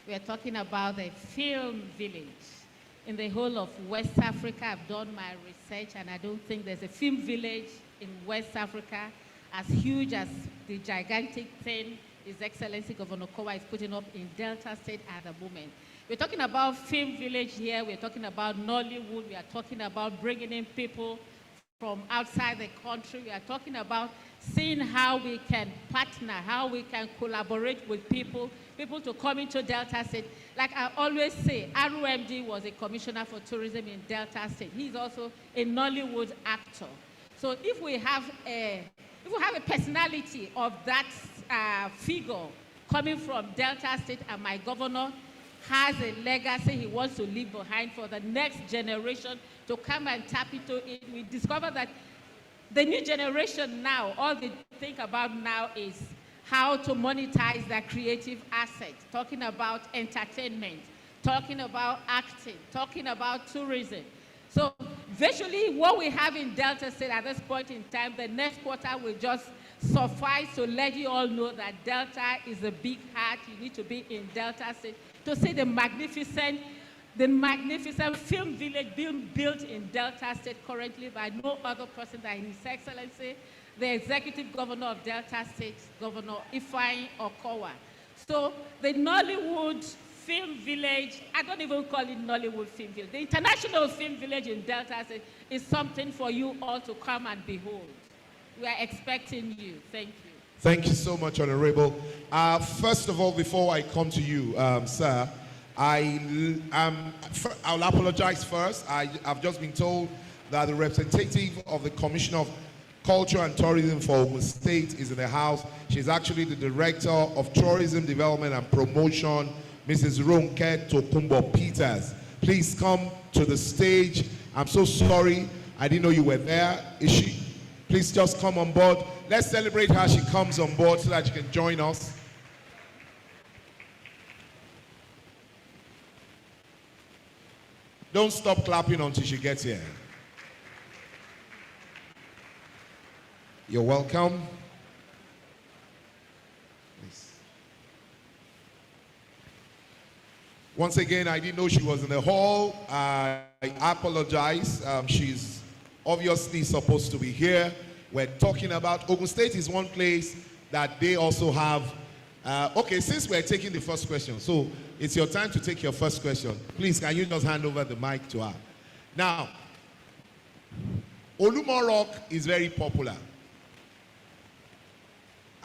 We are talking about the film village. In the whole of West Africa, I've done my research, and I don't think there's a film village in West Africa as huge as the gigantic thing His Excellency Governor Kowa is putting up in Delta State at the moment. We're talking about film village here. We're talking about Nollywood. We are talking about bringing in people from outside the country. We are talking about seeing how we can partner, how we can collaborate with people to come into Delta State. Like I always say, ROMD was a commissioner for tourism in Delta State. He's also a Nollywood actor. So if we have a personality of that figure coming from Delta State, and my governor has a legacy he wants to leave behind for the next generation to come and tap into it, we discover that the new generation now, all they think about now is how to monetize their creative assets, talking about entertainment, talking about acting, talking about tourism. So visually, what we have in Delta State at this point in time, the next quarter will just suffice to let you all know that Delta is a big heart. You need to be in Delta State to see the magnificent film village being built in Delta State currently by no other person than His Excellency, the Executive Governor of Delta State, Governor Ifeanyi Okowa. So the Nollywood Film Village, I don't even call it Nollywood Film Village. The International Film Village in Delta State is something for you all to come and behold. We are expecting you. Thank you. Thank you so much, Honorable. First of all, before I come to you, sir, I'll apologize first. I've just been told that the representative of the Commissioner of Culture and Tourism for Ogun State is in the house. She's actually the Director of Tourism Development and Promotion, Mrs. Ronke Tokumbo Peters. Please come to the stage. I'm so sorry. I didn't know you were there. Is she? Please just come on board. Let's celebrate how she comes on board so that she can join us. Don't stop clapping until she gets here. You're welcome. Please. Once again, I didn't know she was in the hall. I apologize. She's obviously supposed to be here. We're talking about Ogun State is one place that they also have. Okay, since we're taking the first question, so it's your time to take your first question. Please, can you just hand over the mic to her? Now, Olumo Rock is very popular.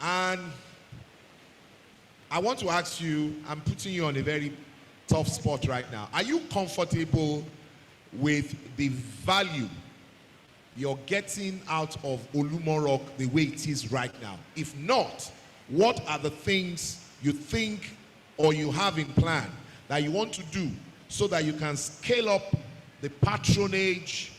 And I want to ask you, I'm putting you on a very tough spot right now. Are you comfortable with the value you're getting out of Olumo Rock the way it is right now? If not, what are the things you think or you have in plan that you want to do so that you can scale up the patronage,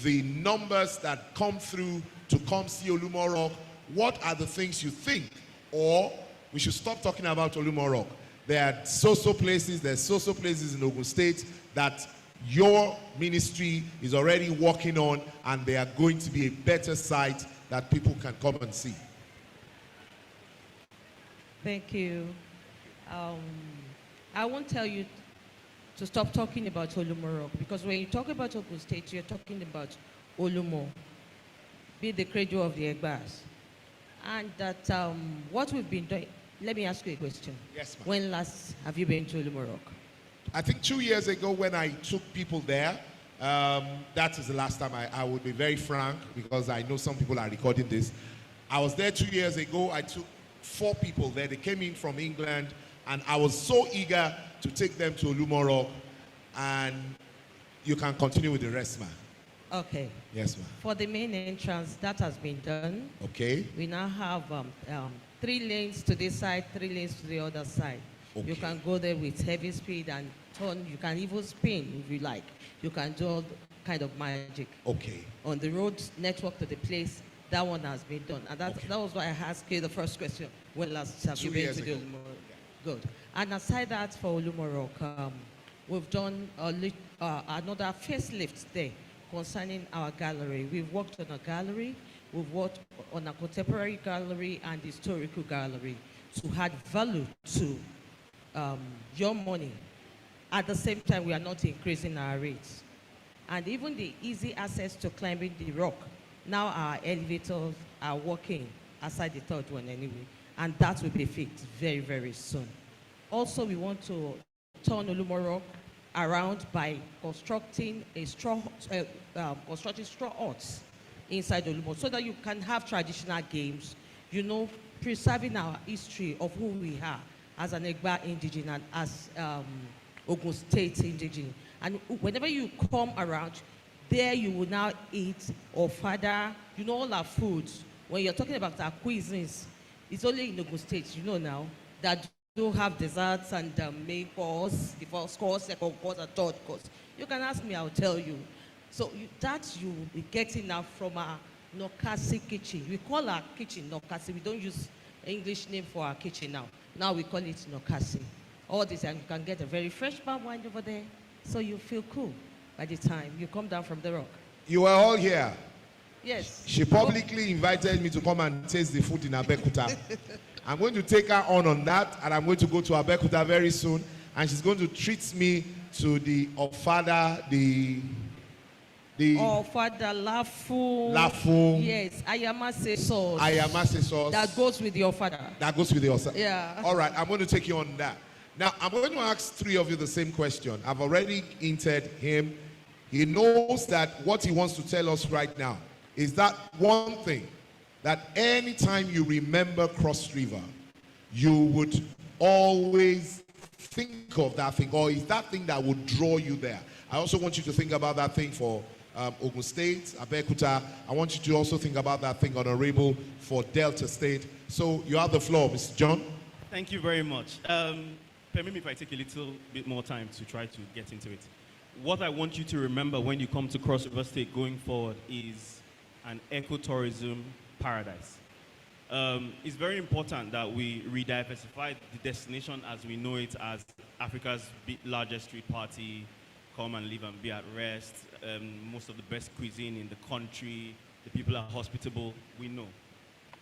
the numbers that come through to come see Olumo Rock? What are the things you think? Or we should stop talking about Olumo Rock. There are so-so places in Ogun State that your ministry is already working on, and they are going to be a better site that people can come and see. Thank you. I won't tell you to stop talking about Olumo Rock, because when you talk about Ogun State, you're talking about Olumo, be the cradle of the Egbas. And that what we've been doing, let me ask you a question. Yes, ma'am. When last have you been to Olumo Rock? I think 2 years ago when I took people there, that is the last time. I would be very frank, because I know some people are recording this. I was there 2 years ago. I took 4 people there. They came in from England, and I was so eager to take them to Olumo Rock. And you can continue with the rest, ma'am. Okay. Yes, ma'am. For the main entrance, that has been done. Okay. We now have 3 lanes to this side, 3 lanes to the other side. Okay. You can go there with heavy speed and turn. You can even spin if you like. You can do all kind of magic. Okay. On the road network to the place, that one has been done. And that was why I asked you the first question. When last have you been to the Olumo Rock? Good. And aside that, for Olumo Rock, we've done another facelift there concerning our gallery. We've worked on a gallery. We've worked on a contemporary gallery and historical gallery to add value to your money. At the same time, we are not increasing our rates. And even the easy access to climbing the rock, now our elevators are working, aside the third one anyway, and that will be fixed very, very soon. Also, we want to turn Olumoro around by constructing constructing straw huts inside Olumo so that you can have traditional games, you know, preserving our history of who we are as an Egba indigene and as Ogun State indigene. And whenever you come around, there you will now eat Ofada, you know, all our foods. When you're talking about our cuisines, it's only in Ogun State, you know now, that do have desserts and main course, the first course, second course, and third course. You can ask me, I'll tell you. So that you will be getting now from our Nokasi kitchen. We call our kitchen Nokasi. We don't use English name for our kitchen now. Now we call it Nokasi. All this, and you can get a very fresh palm wine over there, so you feel cool by the time you come down from the rock. You were all here. Yes. She publicly invited me to come and taste the food in Abeokuta. I'm going to take her on that, and I'm going to go to Abeokuta very soon, and she's going to treat me to the Ofada, the Ofada Lafu. Lafu. Yes, Ayamase sauce. Ayamase sauce. That goes with the Ofada. That goes with the Ofada. Yeah. All right, I'm going to take you on that. Now, I'm going to ask three of you the same question. I've already hinted him. He knows that what he wants to tell us right now is that one thing, that anytime you remember Cross River, you would always think of that thing, or is that thing that would draw you there. I also want you to think about that thing for Ogun State, Abeokuta. I want you to also think about that thing, Honorable, for Delta State. So you have the floor, Mr. John. Thank you very much. Permit me if I take a little bit more time to try to get into it. What I want you to remember when you come to Cross River State going forward is an ecotourism paradise. It's very important that we re-diversify the destination as we know it as Africa's largest street party, come and live and be at rest, most of the best cuisine in the country, the people are hospitable, we know.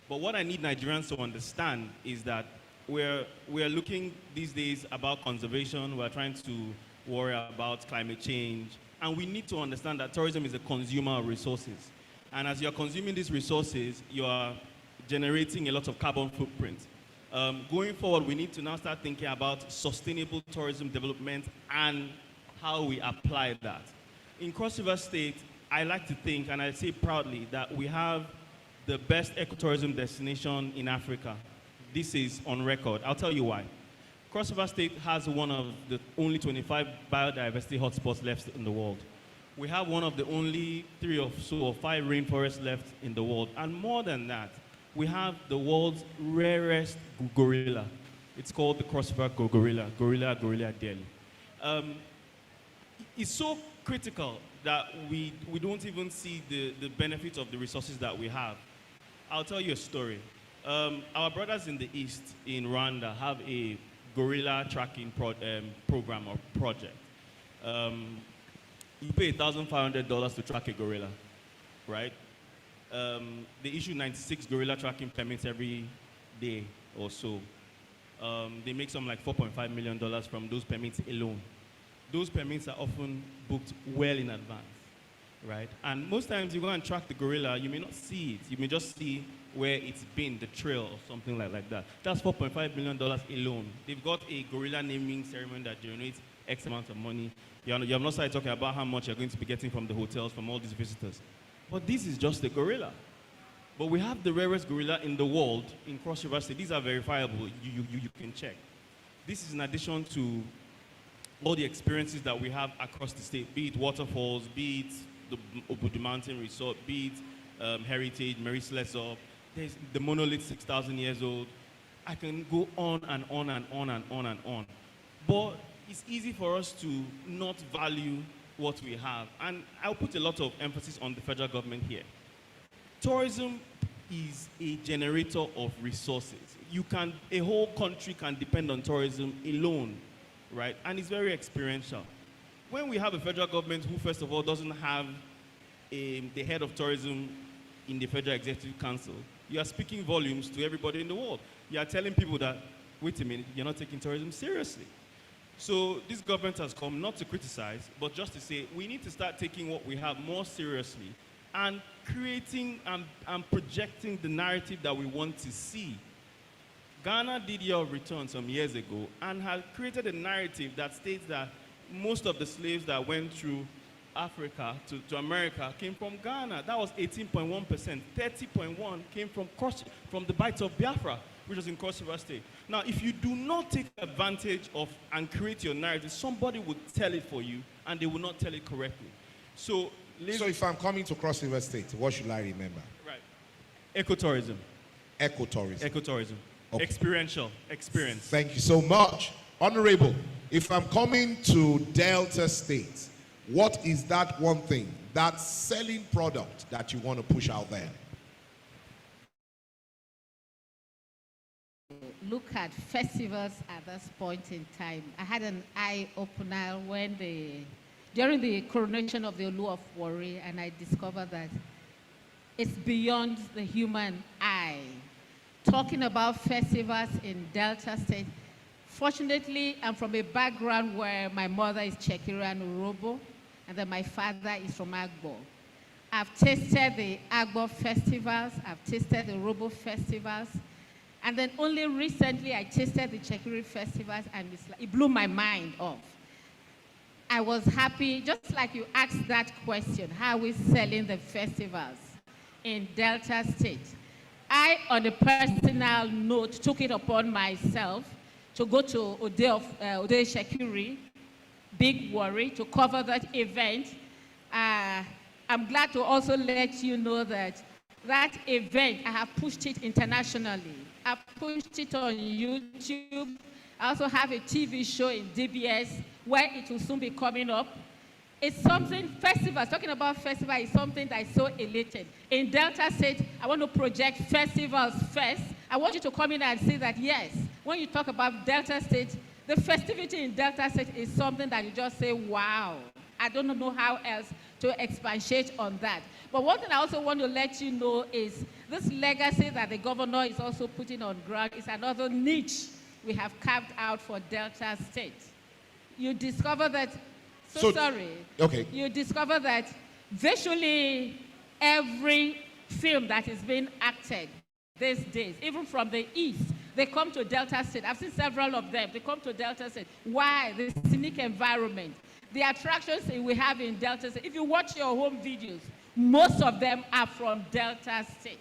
But what I need Nigerians to understand is that we're looking these days about conservation, we're trying to worry about climate change, and we need to understand that tourism is a consumer of resources. And as you're consuming these resources, you are generating a lot of carbon footprint. Going forward, we need to now start thinking about sustainable tourism development and how we apply that. In Cross River State, I like to think, and I say proudly, that we have the best ecotourism destination in Africa. This is on record. I'll tell you why. Cross River State has one of the only 25 biodiversity hotspots left in the world. We have one of the only 3 or 5 rainforests left in the world. And more than that, we have the world's rarest gorilla. It's called the Cross River gorilla, Gorilla Delhi. It's so critical that we don't even see the benefit of the resources that we have. I'll tell you a story. Our brothers in the East, in Rwanda, have a gorilla tracking program or project. You pay $1,500 to track a gorilla, right? They issue 96 gorilla tracking permits every day or so. They make something like $4.5 million from those permits alone. Those permits are often booked well in advance, right? And most times you go and track the gorilla, you may not see it. You may just see where it's been, the trail or something like that. That's $4.5 million alone. They've got a gorilla naming ceremony that generates X amount of money. You have not started talking about how much you're going to be getting from the hotels, from all these visitors. But this is just a gorilla. But we have the rarest gorilla in the world in Cross River State. These are verifiable. You can check. This is in addition to all the experiences that we have across the state, be it waterfalls, be it the Obudu Mountain Resort, be it Heritage, Mary Slessor, there's the monolith 6,000 years old. I can go on and on and on and on and on. But it's easy for us to not value what we have. And I'll put a lot of emphasis on the federal government here. Tourism is a generator of resources. A whole country can depend on tourism alone, right? And it's very experiential. When we have a federal government who, first of all, doesn't have the head of tourism in the Federal Executive Council, you are speaking volumes to everybody in the world. You are telling people that wait a minute, you're not taking tourism seriously. So this government has come not to criticize, but just to say we need to start taking what we have more seriously and creating and projecting the narrative that we want to see. Ghana did year of return some years ago and had created a narrative that states that most of the slaves that went through Africa to America came from Ghana. That was 18.1%. 30.1 came from the Bight of Biafra, which was in Cross River State. Now, if you do not take advantage of and create your narrative, somebody will tell it for you, and they will not tell it correctly. So if I'm coming to Cross River State, what should I remember? Right. Ecotourism. Ecotourism. Ecotourism. Okay. Experiential experience. Thank you so much. Honorable, if I'm coming to Delta State, what is that one thing, that selling product that you want to push out there? Look at festivals at this point in time. I had an eye-opener during the coronation of the Olu of Warri, and I discovered that it's beyond the human eye. Talking about festivals in Delta State, fortunately, I'm from a background where my mother is Chekiri and Urobo, and then my father is from Agbo. I've tasted the Agbo festivals, I've tasted the Urobo festivals, and then only recently I tasted the Chekiri festivals, and it blew my mind off. I was happy, just like you asked that question, how are we selling the festivals in Delta State? I, on a personal note, took it upon myself to go to Ode Shekiri, Big Worry, to cover that event. I'm glad to also let you know that that event, I have pushed it internationally. I've pushed it on YouTube. I also have a TV show in DBS where it will soon be coming up. It's something, festivals, talking about festival is something that is so elated. In Delta State, I want to project festivals first. I want you to come in and see that, yes, when you talk about Delta State, the festivity in Delta State is something that you just say, wow. I don't know how else to expatiate on that. But one thing I also want to let you know is this legacy that the governor is also putting on ground is another niche we have carved out for Delta State. You discover that, Okay. You discover that virtually every film that is being acted these days, even from the East, they come to Delta State. I've seen several of them. They come to Delta State. Why? The scenic environment. The attractions we have in Delta State. If you watch your home videos, most of them are from Delta State.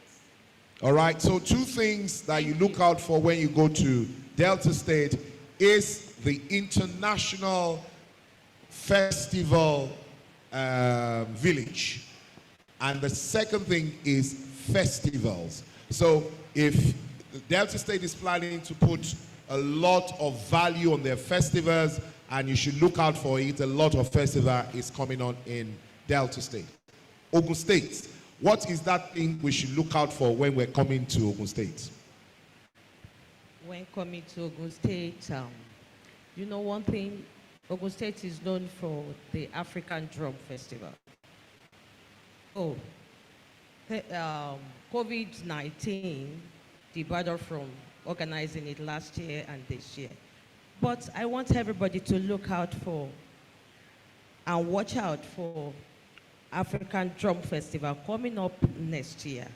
All right, so two things that you look out for when you go to Delta State is the international festival village. And the second thing is festivals. So if Delta State is planning to put a lot of value on their festivals, and you should look out for it, a lot of festival is coming on in Delta State. Ogun State, what is that thing we should look out for when we're coming to Ogun State? When coming to Ogun State, you know one thing, Ogun State is known for the African Drum Festival. Oh, COVID-19 debarred from organizing it last year and this year. But I want everybody to look out for and watch out for African Drum Festival coming up next year.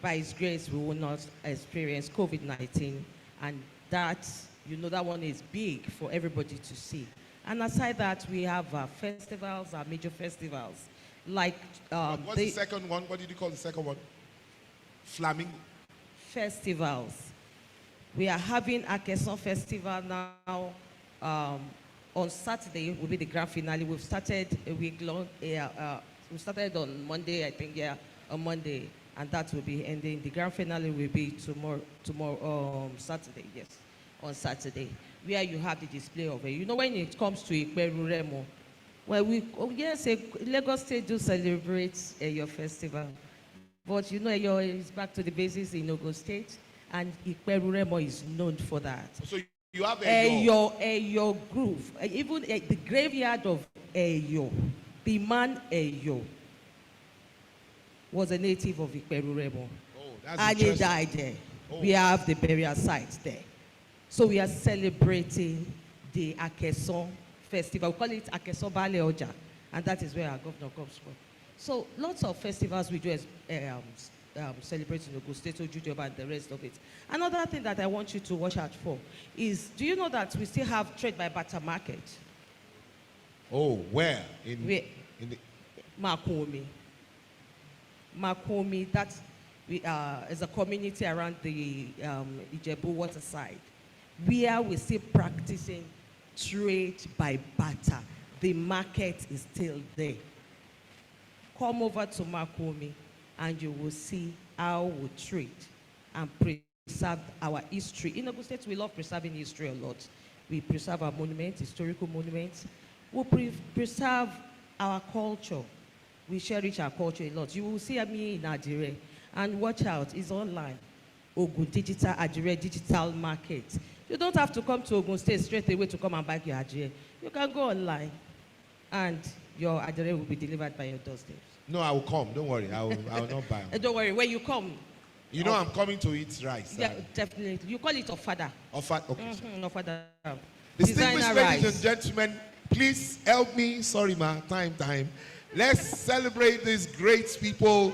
By His grace, we will not experience COVID-19, and that, you know, that one is big for everybody to see. And aside that, we have our festivals, our major festivals, like what's the second one? What did you call the second one? Flamingo festivals. We are having a Kesson Festival now. On Saturday will be the grand finale. We've started a week long. We started on Monday, I think, on Monday, and that will be ending. The grand finale will be tomorrow, Saturday, yes, on Saturday, where you have the display of it. You know, when it comes to Ikperu Remo, well, yes, Lagos State do celebrate your festival, but you know, is back to the basis in Ogun State, and Ikperu Remo is known for that. So you have Eyo groove, even the graveyard of Eyo, the man Eyo was a native of Ikperu Remo. Oh, that's and he died there. Oh. We have the burial site there. So we are celebrating the Akeson festival. We call it Akeson Bale Oja, and that is where our governor comes from. So lots of festivals we do as, celebrating Ogun State, Ojujoba, and the rest of it. Another thing that I want you to watch out for is, do you know that we still have trade by barter market? Oh, where? In the Makomi. Makomi, that is a community around the Ijebu waterside, where we're still practicing trade by barter. The market is still there. Come over to Makomi and you will see how we trade and preserve our history. In Ogun State, we love preserving history a lot. We preserve our monuments, historical monuments. We preserve our culture. We cherish our culture a lot. You will see me in Adire, and watch out, it's online. Ogun Digital Adire Digital Market. You don't have to come to Ogun State straight away to come and buy your Adire. You can go online, and your Adire will be delivered by your doorstep. No, I will come. Don't worry. I will not buy them. Don't worry. When you come, you know I'm coming to eat rice. Yeah, definitely. You call it ofada. Ofada. Okay. Ofada. Distinguished ladies and gentlemen, please help me. Sorry, ma. Time. Let's celebrate these great people.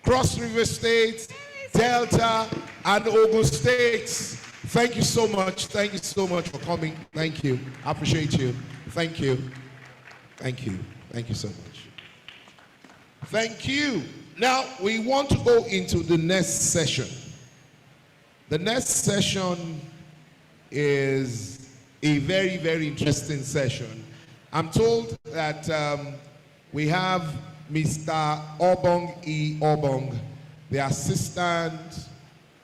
Cross River State, Delta, and Ogun State. Thank you so much. Thank you so much for coming. Thank you. I appreciate you. Thank you. Thank you. Thank you so much. Thank you. Now, we want to go into the next session. The next session is a very, very interesting session. I'm told that we have Mr. Obong E. Obong, the Assistant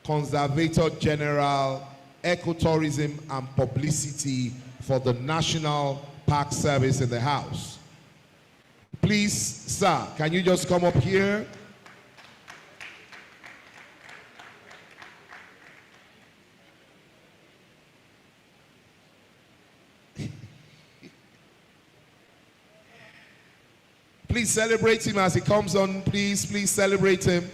Conservator General, Ecotourism and Publicity for the National Park Service in the House. Please, sir, can you just come up here? Please celebrate him as he comes on. Please celebrate him.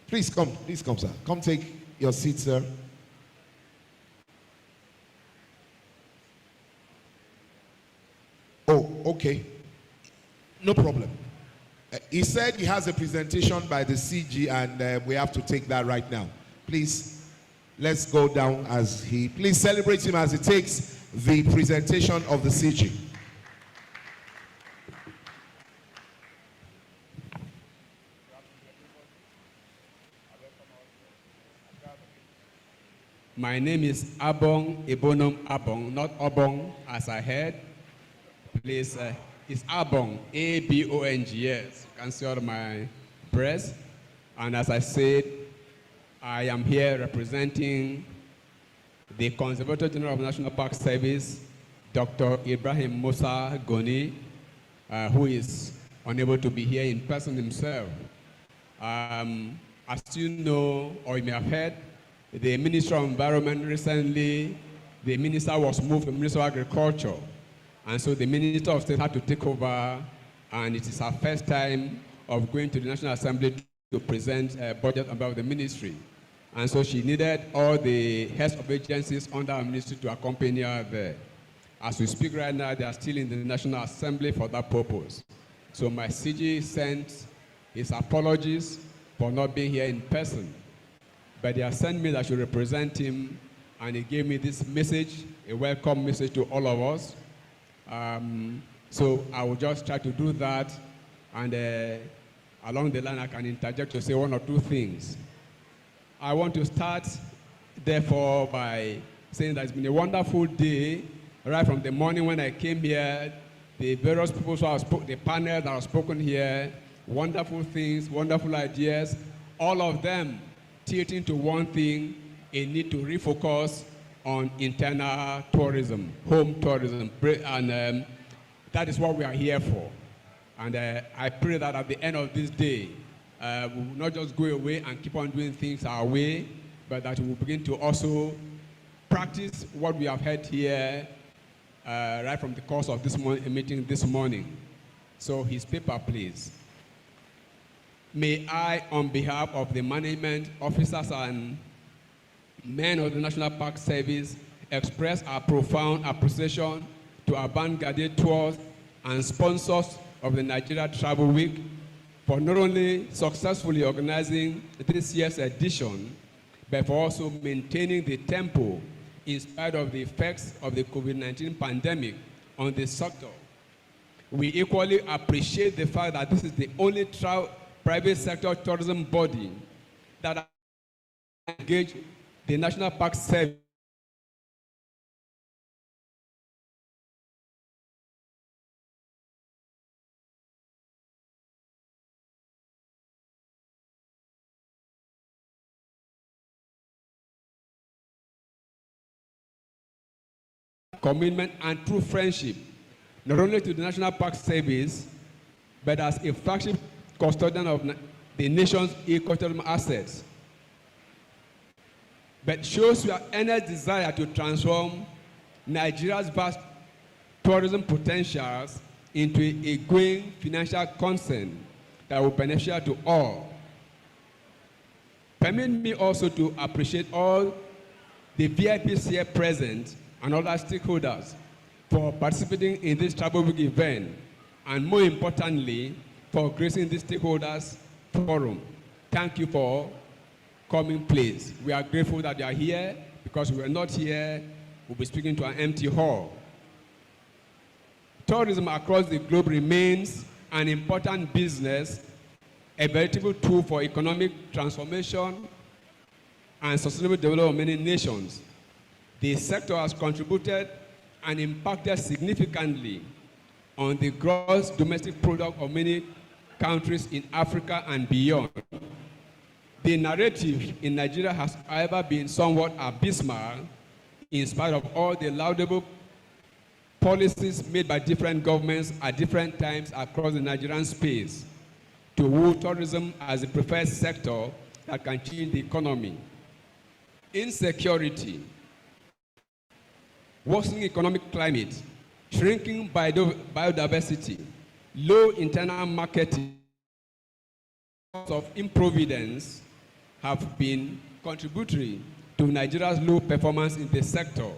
Please come, sir. Come take your seat, sir. Oh, okay. No problem. He said he has a presentation by the CG and we have to take that right now. Please, let's go down as he... Please celebrate him as he takes the presentation of the CG. My name is Abong Ebonom Abong, not Obong as I heard. Please, it's Abong, A-B-O-N-G, yes. You can see all my press. And as I said, I am here representing the Conservator General of National Park Service, Dr. Ibrahim Musa Goni, who is unable to be here in person himself. As you know, or you may have heard, the Minister of Environment recently, the minister was moved to the Minister of Agriculture. And so the Minister of State had to take over, and it is her first time of going to the National Assembly to present a budget about the ministry. And so she needed all the heads of agencies under our ministry to accompany her there. As we speak right now, they are still in the National Assembly for that purpose. So my CG sent his apologies for not being here in person. But they have sent me that I should represent him, and he gave me this message, a welcome message to all of us. So I will just try to do that, and along the line I can interject to say one or two things. I want to start, therefore, by saying that it's been a wonderful day, right from the morning when I came here, the various people who have spoken, the panel that have spoken here, wonderful things, wonderful ideas, all of them tilting to one thing, a need to refocus on internal tourism, home tourism, and that is what we are here for. And I pray that at the end of this day, we will not just go away and keep on doing things our way, but that we will begin to also practice what we have heard here right from the course of this meeting this morning. So his paper, please. may I, on behalf of the management, officers, and men of the National Park Service, express our profound appreciation to our Vanguard Tours and sponsors of the Nigeria Travel Week for not only successfully organizing this year's edition, but for also maintaining the tempo in spite of the effects of the COVID-19 pandemic on the sector. We equally appreciate the fact that this is the only private sector tourism body that engage the National Park Service commitment and true friendship, not only to the National Park Service, but as a flagship custodian of the nation's ecotourism assets, but shows your earnest desire to transform Nigeria's vast tourism potentials into a growing financial concern that will be beneficial to all. Permit me also to appreciate all the VIPs here present and other stakeholders for participating in this Travel Week event, and more importantly, for gracing this stakeholders forum. Thank you for coming, please. We are grateful that you are here, because we are not here, we'll be speaking to an empty hall. Tourism across the globe remains an important business, a veritable tool for economic transformation and sustainable development of many nations. The sector has contributed and impacted significantly on the gross domestic product of many countries in Africa and beyond. The narrative in Nigeria has, however, been somewhat abysmal in spite of all the laudable policies made by different governments at different times across the Nigerian space to woo tourism as the preferred sector that can change the economy. Insecurity, worsening economic climate, shrinking biodiversity, low internal marketing of improvidence have been contributory to Nigeria's low performance in the sector.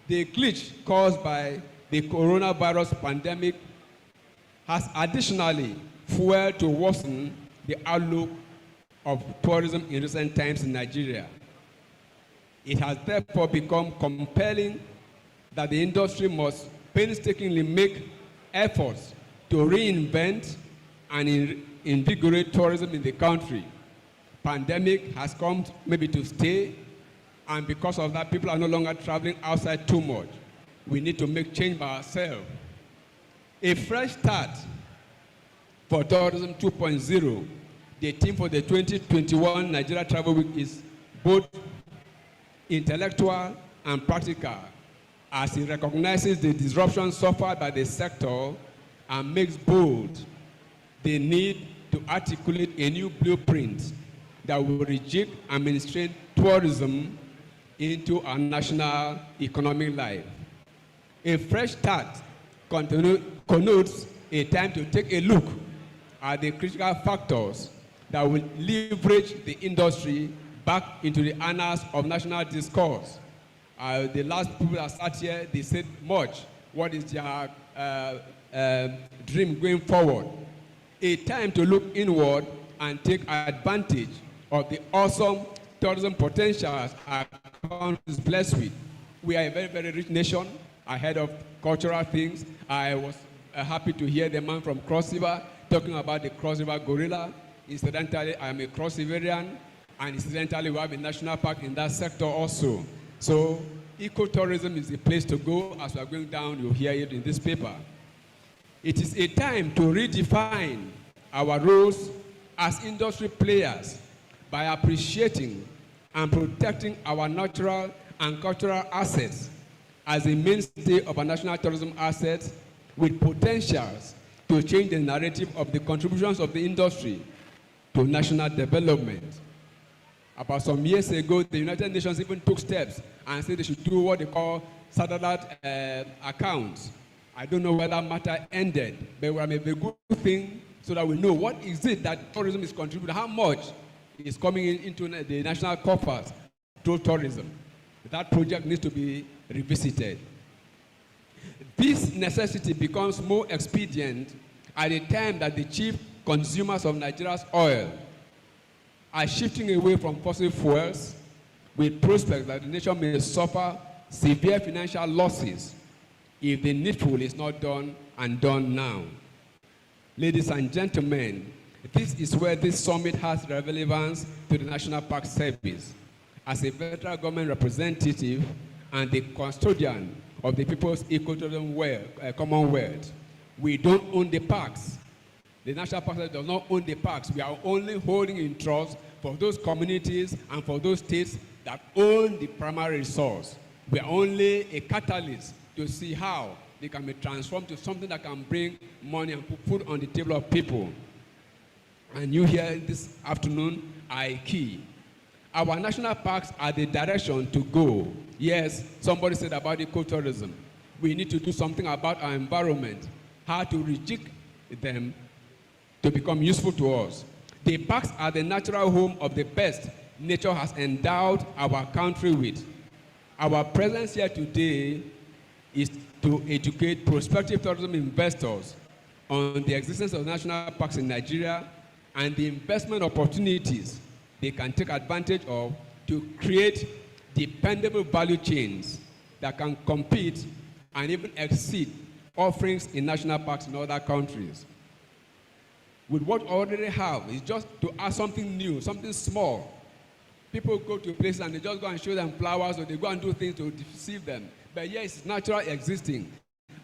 The glitch caused by the coronavirus pandemic has additionally fueled to worsen the outlook of tourism in recent times in Nigeria. It has therefore become compelling that the industry must painstakingly make efforts to reinvent and invigorate tourism in the country. Pandemic has come maybe to stay, and because of that, people are no longer traveling outside too much. We need to make change by ourselves. A fresh start for Tourism 2.0, the theme for the 2021 Nigeria Travel Week is both intellectual and practical, as it recognizes the disruption suffered by the sector and makes bold the need to articulate a new blueprint that will reject and mainstream tourism into our national economic life. A fresh start connotes a time to take a look at the critical factors that will leverage the industry back into the annals of national discourse. The last people that sat here, they said much. What is their dream going forward? A time to look inward and take advantage of the awesome tourism potentials our country is blessed with. We are a very, very rich nation ahead of cultural things. I was happy to hear the man from Cross River talking about the Cross River gorilla. Incidentally, I am a Cross Riverian, and incidentally, we have a national park in that sector also. So ecotourism is the place to go. As we are going down, you'll hear it in this paper. It is a time to redefine our roles as industry players by appreciating and protecting our natural and cultural assets as a mainstay of our national tourism assets, with potentials to change the narrative of the contributions of the industry to national development. About some years ago, the United Nations even took steps and said they should do what they call satellite accounts. I don't know where that matter ended, but we have a good thing so that we know what is it that tourism is contributing, how much is coming into the national coffers through tourism. That project needs to be revisited. This necessity becomes more expedient at the time that the chief consumers of Nigeria's oil are shifting away from fossil fuels, with prospects that the nation may suffer severe financial losses if the needful is not done and done now. Ladies and gentlemen, this is where this summit has relevance to the National Park Service. As a federal government representative and the custodian of the People's Ecotourism Commonwealth, we don't own the parks. The National Park Service does not own the parks. We are only holding in trust for those communities and for those states that own the primary resource. We are only a catalyst to see how they can be transformed to something that can bring money and put food on the table of people. And you here this afternoon are key. Our national parks are the direction to go. Yes, somebody said about ecotourism. We need to do something about our environment, how to rejig them to become useful to us. The parks are the natural home of the best nature has endowed our country with. Our presence here today is to educate prospective tourism investors on the existence of national parks in Nigeria and the investment opportunities they can take advantage of to create dependable value chains that can compete and even exceed offerings in national parks in other countries. With what we already have, is just to add something new, something small. People go to places and they just go and show them flowers, or they go and do things to deceive them. But yes, it's naturally existing.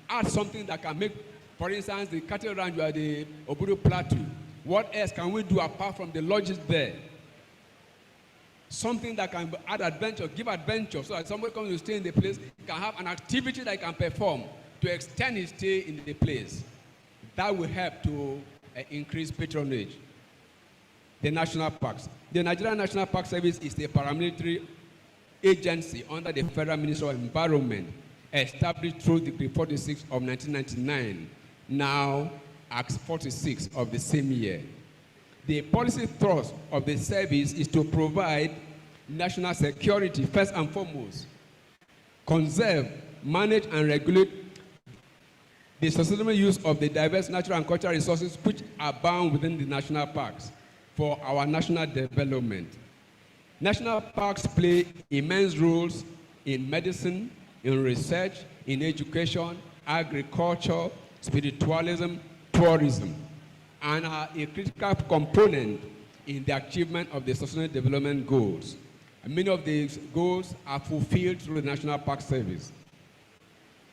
Add something that can make, for instance, the cattle ranch at the Obudu Plateau. What else can we do apart from the lodges there? Something that can add adventure, give adventure, so that somebody comes to stay in the place, can have an activity that he can perform to extend his stay in the place. That will help to increase patronage. The national parks. The Nigerian National Park Service is a paramilitary agency under the Federal Ministry of Environment, established through Decree 46 of 1999, now Act 46 of the same year. The policy thrust of the service is to provide national security first and foremost, conserve, manage, and regulate the sustainable use of the diverse natural and cultural resources which abound within the national parks for our national development. National parks play immense roles in medicine, in research, in education, agriculture, spiritualism, tourism, and are a critical component in the achievement of the Sustainable Development Goals. And many of these goals are fulfilled through the National Park Service.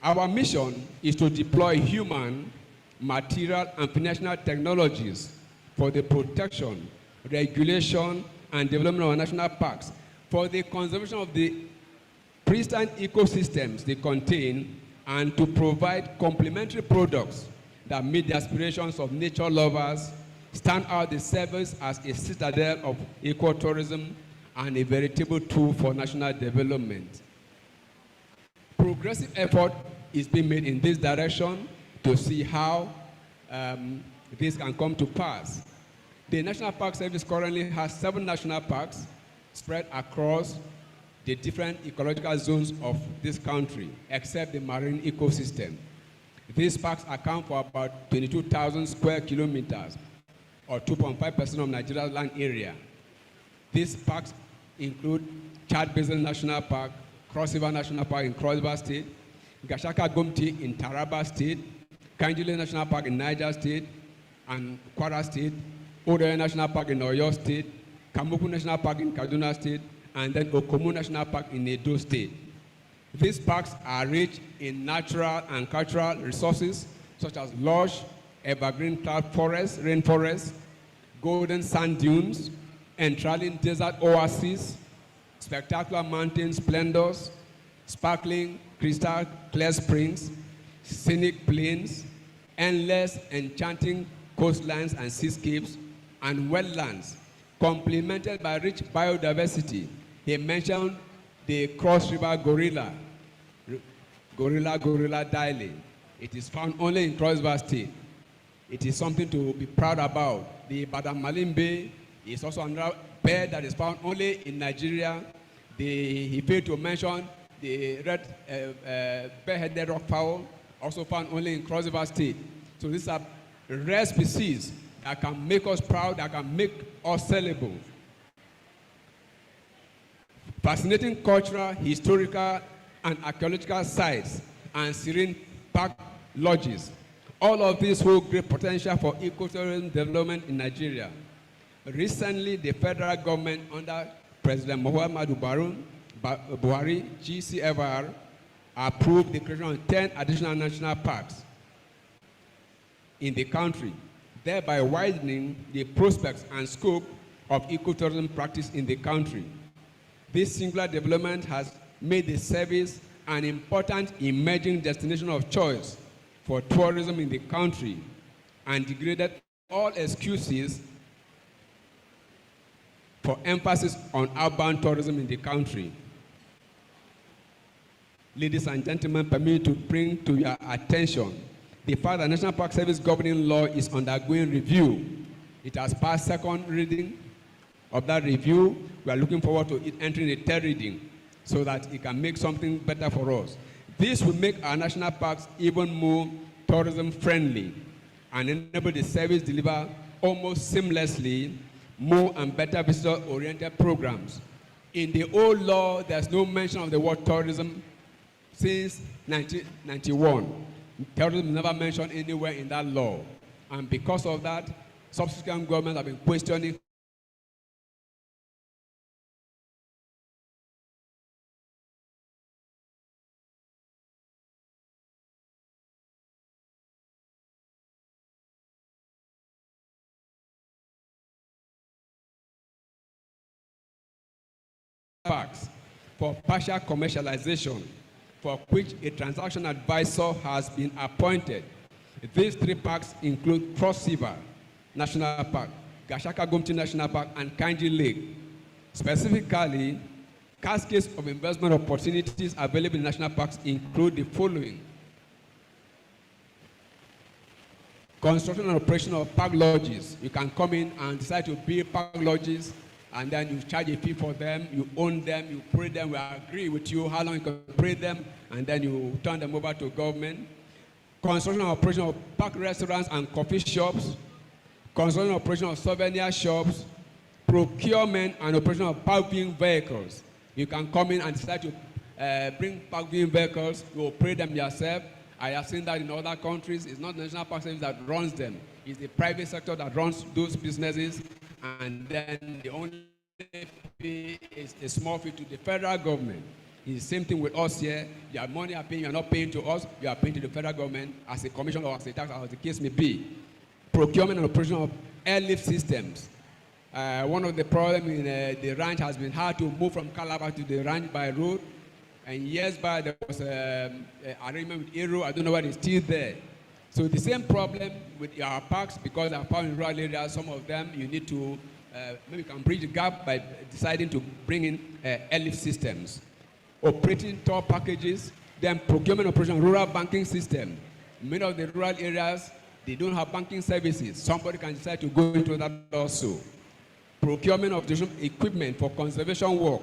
Our mission is to deploy human, material, and financial technologies for the protection, regulation, and development of our national parks, for the conservation of the pristine ecosystems they contain, and to provide complementary products that meet the aspirations of nature lovers, stand out the service as a citadel of ecotourism and a veritable tool for national development. Progressive effort is being made in this direction to see how this can come to pass. The National Park Service currently has 7 national parks spread across the different ecological zones of this country, except the marine ecosystem. These parks account for about 22,000 square kilometers, or 2.5% of Nigeria's land area. These parks include Chad Basin National Park, Cross River National Park in Cross River State, Gashaka Gumti in Taraba State, Kanjile National Park in Niger State and Kwara State, Odoye National Park in Oyo State, Kamuku National Park in Kaduna State, and then Okomu National Park in Edo State. These parks are rich in natural and cultural resources such as lush, evergreen cloud forests, rainforests, golden sand dunes, enthralling desert oases, spectacular mountain splendors, sparkling crystal clear springs, scenic plains, endless enchanting coastlines and seascapes, and wetlands, complemented by rich biodiversity. He mentioned the Cross River gorilla, Gorilla Daily. It is found only in Cross River State. It is something to be proud about. The Badamalimbe is also another bird that is found only in Nigeria. He failed to mention the red bare-headed rockfowl, also found only in Cross River State. So these are rare species that can make us proud, that can make us sellable. Fascinating cultural, historical, and archaeological sites and serene park lodges. All of these hold great potential for ecotourism development in Nigeria. Recently, the federal government under President Muhammadu Buhari, GCFR, approved the creation of 10 additional national parks in the country, thereby widening the prospects and scope of ecotourism practice in the country. This singular development has made the service an important emerging destination of choice for tourism in the country and degraded all excuses for emphasis on urban tourism in the country. Ladies and gentlemen, permit me to bring to your attention the fact that National Park Service governing law is undergoing review. It has passed second reading of that review. We are looking forward to it entering a third reading so that it can make something better for us. This will make our national parks even more tourism friendly and enable the service to deliver almost seamlessly more and better visitor-oriented programs. In the old law, there's no mention of the word tourism since 1991. Tourism is never mentioned anywhere in that law. And because of that, subsequent governments have been questioning parks for partial commercialization, for which a transaction advisor has been appointed. These 3 parks include Cross River National Park, Gashaka Gumti National Park, and Kainji Lake. Specifically, cascades of investment opportunities available in national parks include the following: construction and operation of park lodges. You can come in and decide to build park lodges, and then you charge a fee for them, you own them, you pay them, we agree with you how long you can pay them, and then you turn them over to government. Construction and operation of park restaurants and coffee shops, construction and operation of souvenir shops, procurement and operation of park viewing vehicles. You can come in and decide to bring park viewing vehicles, you operate them yourself. I have seen that in other countries. It's not the National Park Service that runs them, it's the private sector that runs those businesses. And then the only fee is a small fee to the federal government. It's the same thing with us here. Your money are paying, you are not paying to us, you are paying to the federal government as a commission or as a tax, as the case may be. Procurement and operation of airlift systems. One of the problems in the ranch has been how to move from Calabar to the ranch by road. And years back, there was an arrangement with Aero. I don't know whether it's still there. So the same problem with our parks, because they are found in rural areas, some of them you need to, maybe you can bridge the gap by deciding to bring in airlift systems. Operating tour packages, then procurement operation, rural banking system. Many of the rural areas, they don't have banking services. Somebody can decide to go into that also. Procurement of equipment for conservation work,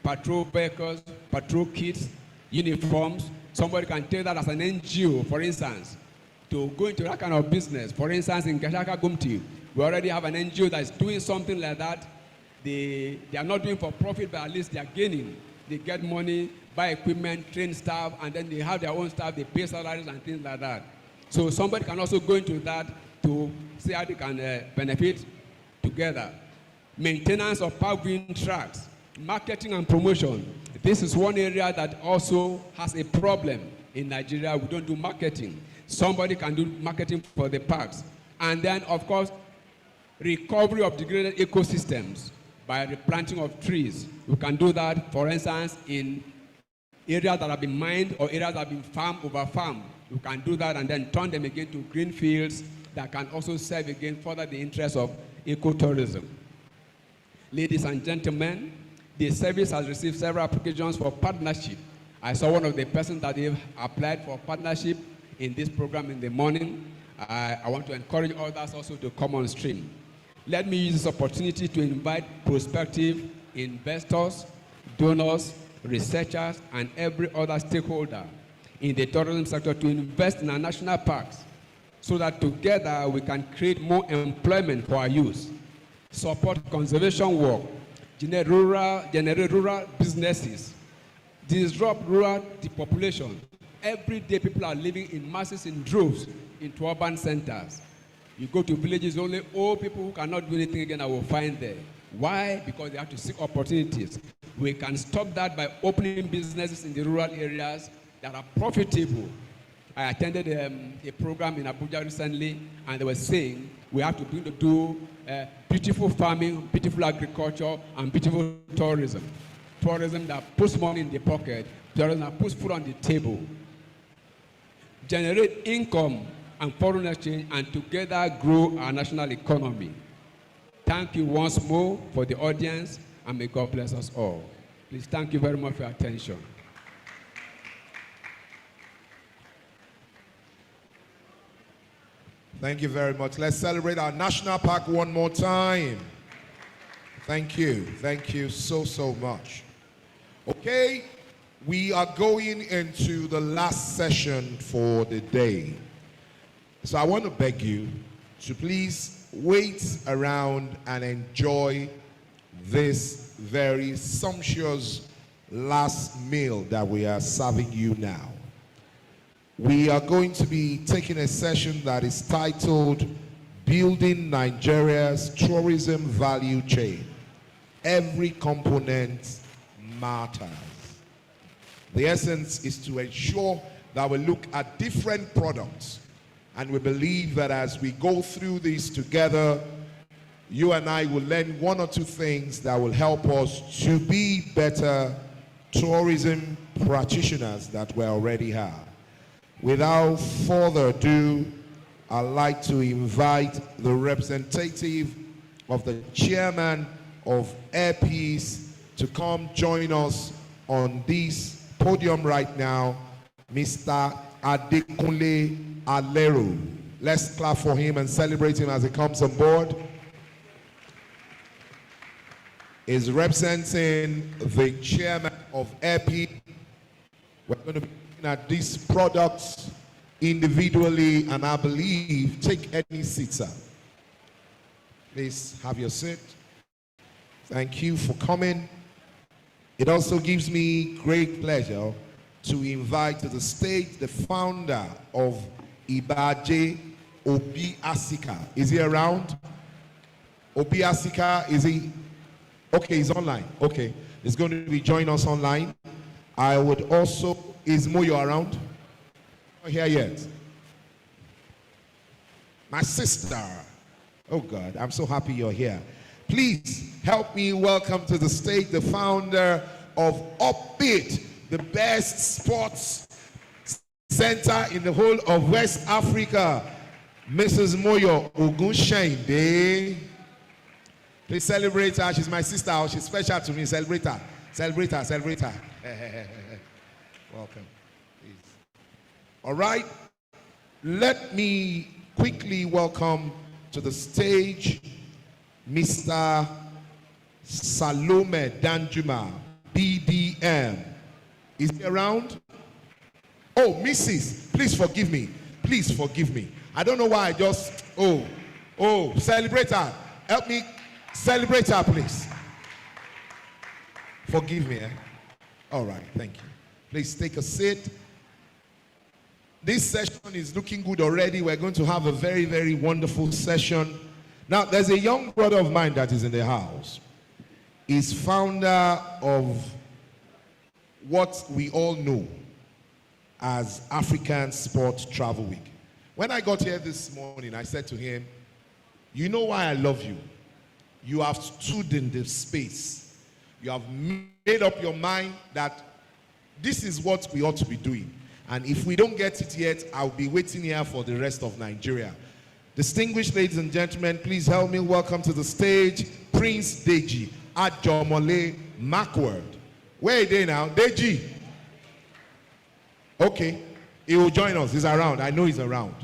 patrol vehicles, patrol kits, uniforms. Somebody can take that as an NGO, for instance, to go into that kind of business. For instance, in Gashaka Gumti, we already have an NGO that is doing something like that. They are not doing for profit, but at least they are gaining. They get money, buy equipment, train staff, and then they have their own staff, they pay salaries and things like that. So somebody can also go into that to see how they can benefit together. Maintenance of park viewing tracks, marketing and promotion. This is one area that also has a problem in Nigeria. We don't do marketing. Somebody can do marketing for the parks. And then, of course, recovery of degraded ecosystems by replanting of trees. We can do that, for instance, in areas that have been mined or areas that have been farmed, over farmed. You can do that and then turn them again to green fields that can also serve again further the interests of ecotourism. Ladies and gentlemen, the service has received several applications for partnership. I saw one of the persons that they've applied for partnership in this program in the morning, I want to encourage others also to come on stream. Let me use this opportunity to invite prospective investors, donors, researchers, and every other stakeholder in the tourism sector to invest in our national parks so that together we can create more employment for our youth, support conservation work, generate rural businesses, disrupt rural depopulation. Every day people are living in masses in droves into urban centers. You go to villages, only old people who cannot do anything again I will find there. Why? Because they have to seek opportunities. We can stop that by opening businesses in the rural areas that are profitable. I attended a program in Abuja recently, and they were saying we have to begin to do beautiful farming, beautiful agriculture, and beautiful tourism. Tourism that puts money in the pocket, tourism that puts food on the table. Generate income and foreign exchange, and together grow our national economy. Thank you once more for the audience, and may God bless us all. Please, thank you very much for your attention. Thank you very much. Let's celebrate our national park one more time. Thank you. Thank you so, so much. Okay, we are going into the last session for the day. So I want to beg you to please wait around and enjoy this very sumptuous last meal that we are serving you now. We are going to be taking a session that is titled Building Nigeria's Tourism Value Chain. Every component matters. The essence is to ensure that we look at different products, and we believe that as we go through this together, you and I will learn one or two things that will help us to be better tourism practitioners that we already have. Without further ado, I'd like to invite the representative of the chairman of Airpeace to come join us on this podium right now, Mr. Adekunle Alero. Let's clap for him and celebrate him as he comes on board. Is representing the chairman of Airpeace. We're going to be looking at these products individually, and I believe, take any seat, sir. Please have your seat. Thank you for coming. It also gives me great pleasure to invite to the stage the founder of Ibaje, Obi Asika. Is he around? Obi Asika, is he? Okay, he's online. Okay, he's going to be joining us online. I would also, is Moyo around? Not here yet. My sister. Oh God, I'm so happy you're here. Please help me welcome to the stage the founder of Upbeat, the best sports center in the whole of West Africa, Mrs. Moyo Ogunshende. Please celebrate her. She's my sister. She's special to me. Celebrate her. Celebrate her. Celebrate her. Welcome. Please. All right. Let me quickly welcome to the stage Mr. Salome Danjuma, BDM. Is he around? Oh, Mrs. Please forgive me. Please forgive me. I don't know why I just, celebrate her. Help me celebrate her, please. Forgive me. All right, thank you. Please take a seat. This session is looking good already. We're going to have a very, very wonderful session. Now, there's a young brother of mine that is in the house. He's founder of what we all know as African Sport Travel Week. When I got here this morning, I said to him, you know why I love you? You have stood in this space. You have made up your mind that this is what we ought to be doing. And if we don't get it yet, I'll be waiting here for the rest of Nigeria. Distinguished ladies and gentlemen, please help me welcome to the stage Prince Deji Ajomole Mackward. Where are they now? Deji. Okay, he will join us. He's around. I know he's around.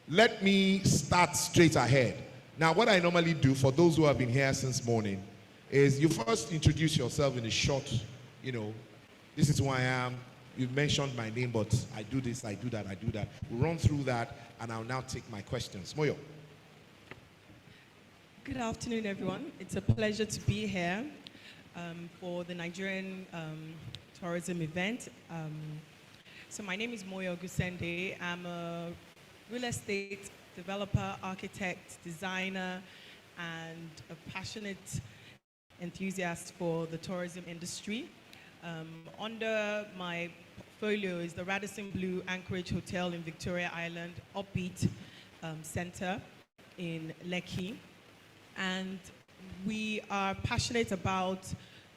let me start straight ahead. Now, what I normally do for those who have been here since morning is you first introduce yourself in a short, this is who I am. You've mentioned my name, but I do this, I do that, I do that. We'll run through that, and I'll now take my questions. Moyo. Good afternoon, everyone. It's a pleasure to be here for the Nigerian tourism event. So my name is Moyo Gusende. I'm a real estate developer, architect, designer, and a passionate enthusiast for the tourism industry. Under my portfolio is the Radisson Blu Anchorage Hotel in Victoria Island, Upbeat Center in Lekki. And we are passionate about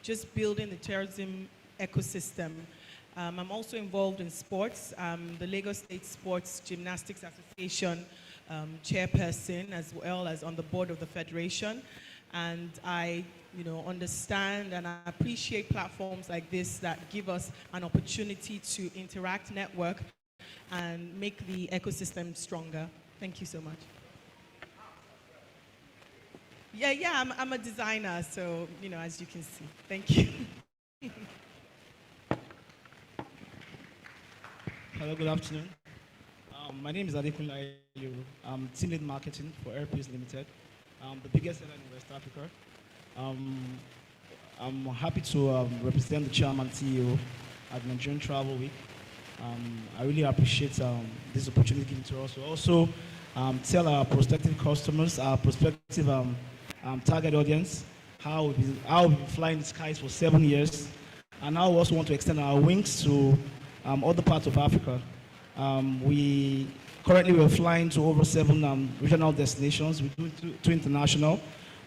just building the tourism ecosystem. I'm also involved in sports. The Lagos State Sports Gymnastics Association chairperson, as well as on the board of the federation. And I understand and I appreciate platforms like this that give us an opportunity to interact, network, and make the ecosystem stronger. Thank you so much. Yeah, I'm a designer, so, as you can see. Thank you. Hello, good afternoon. My name is Adekunle Ayeru. I'm team lead marketing for Airpeace Limited, the biggest airline in West Africa. I'm happy to represent the chairman and CEO at Nigerian Travel Week. I really appreciate this opportunity given to us to also tell our prospective customers, our prospective target audience, how we've been flying the skies for 7 years, and now we also want to extend our wings to other parts of Africa. We currently are flying to over 7 regional destinations. We do 2 international.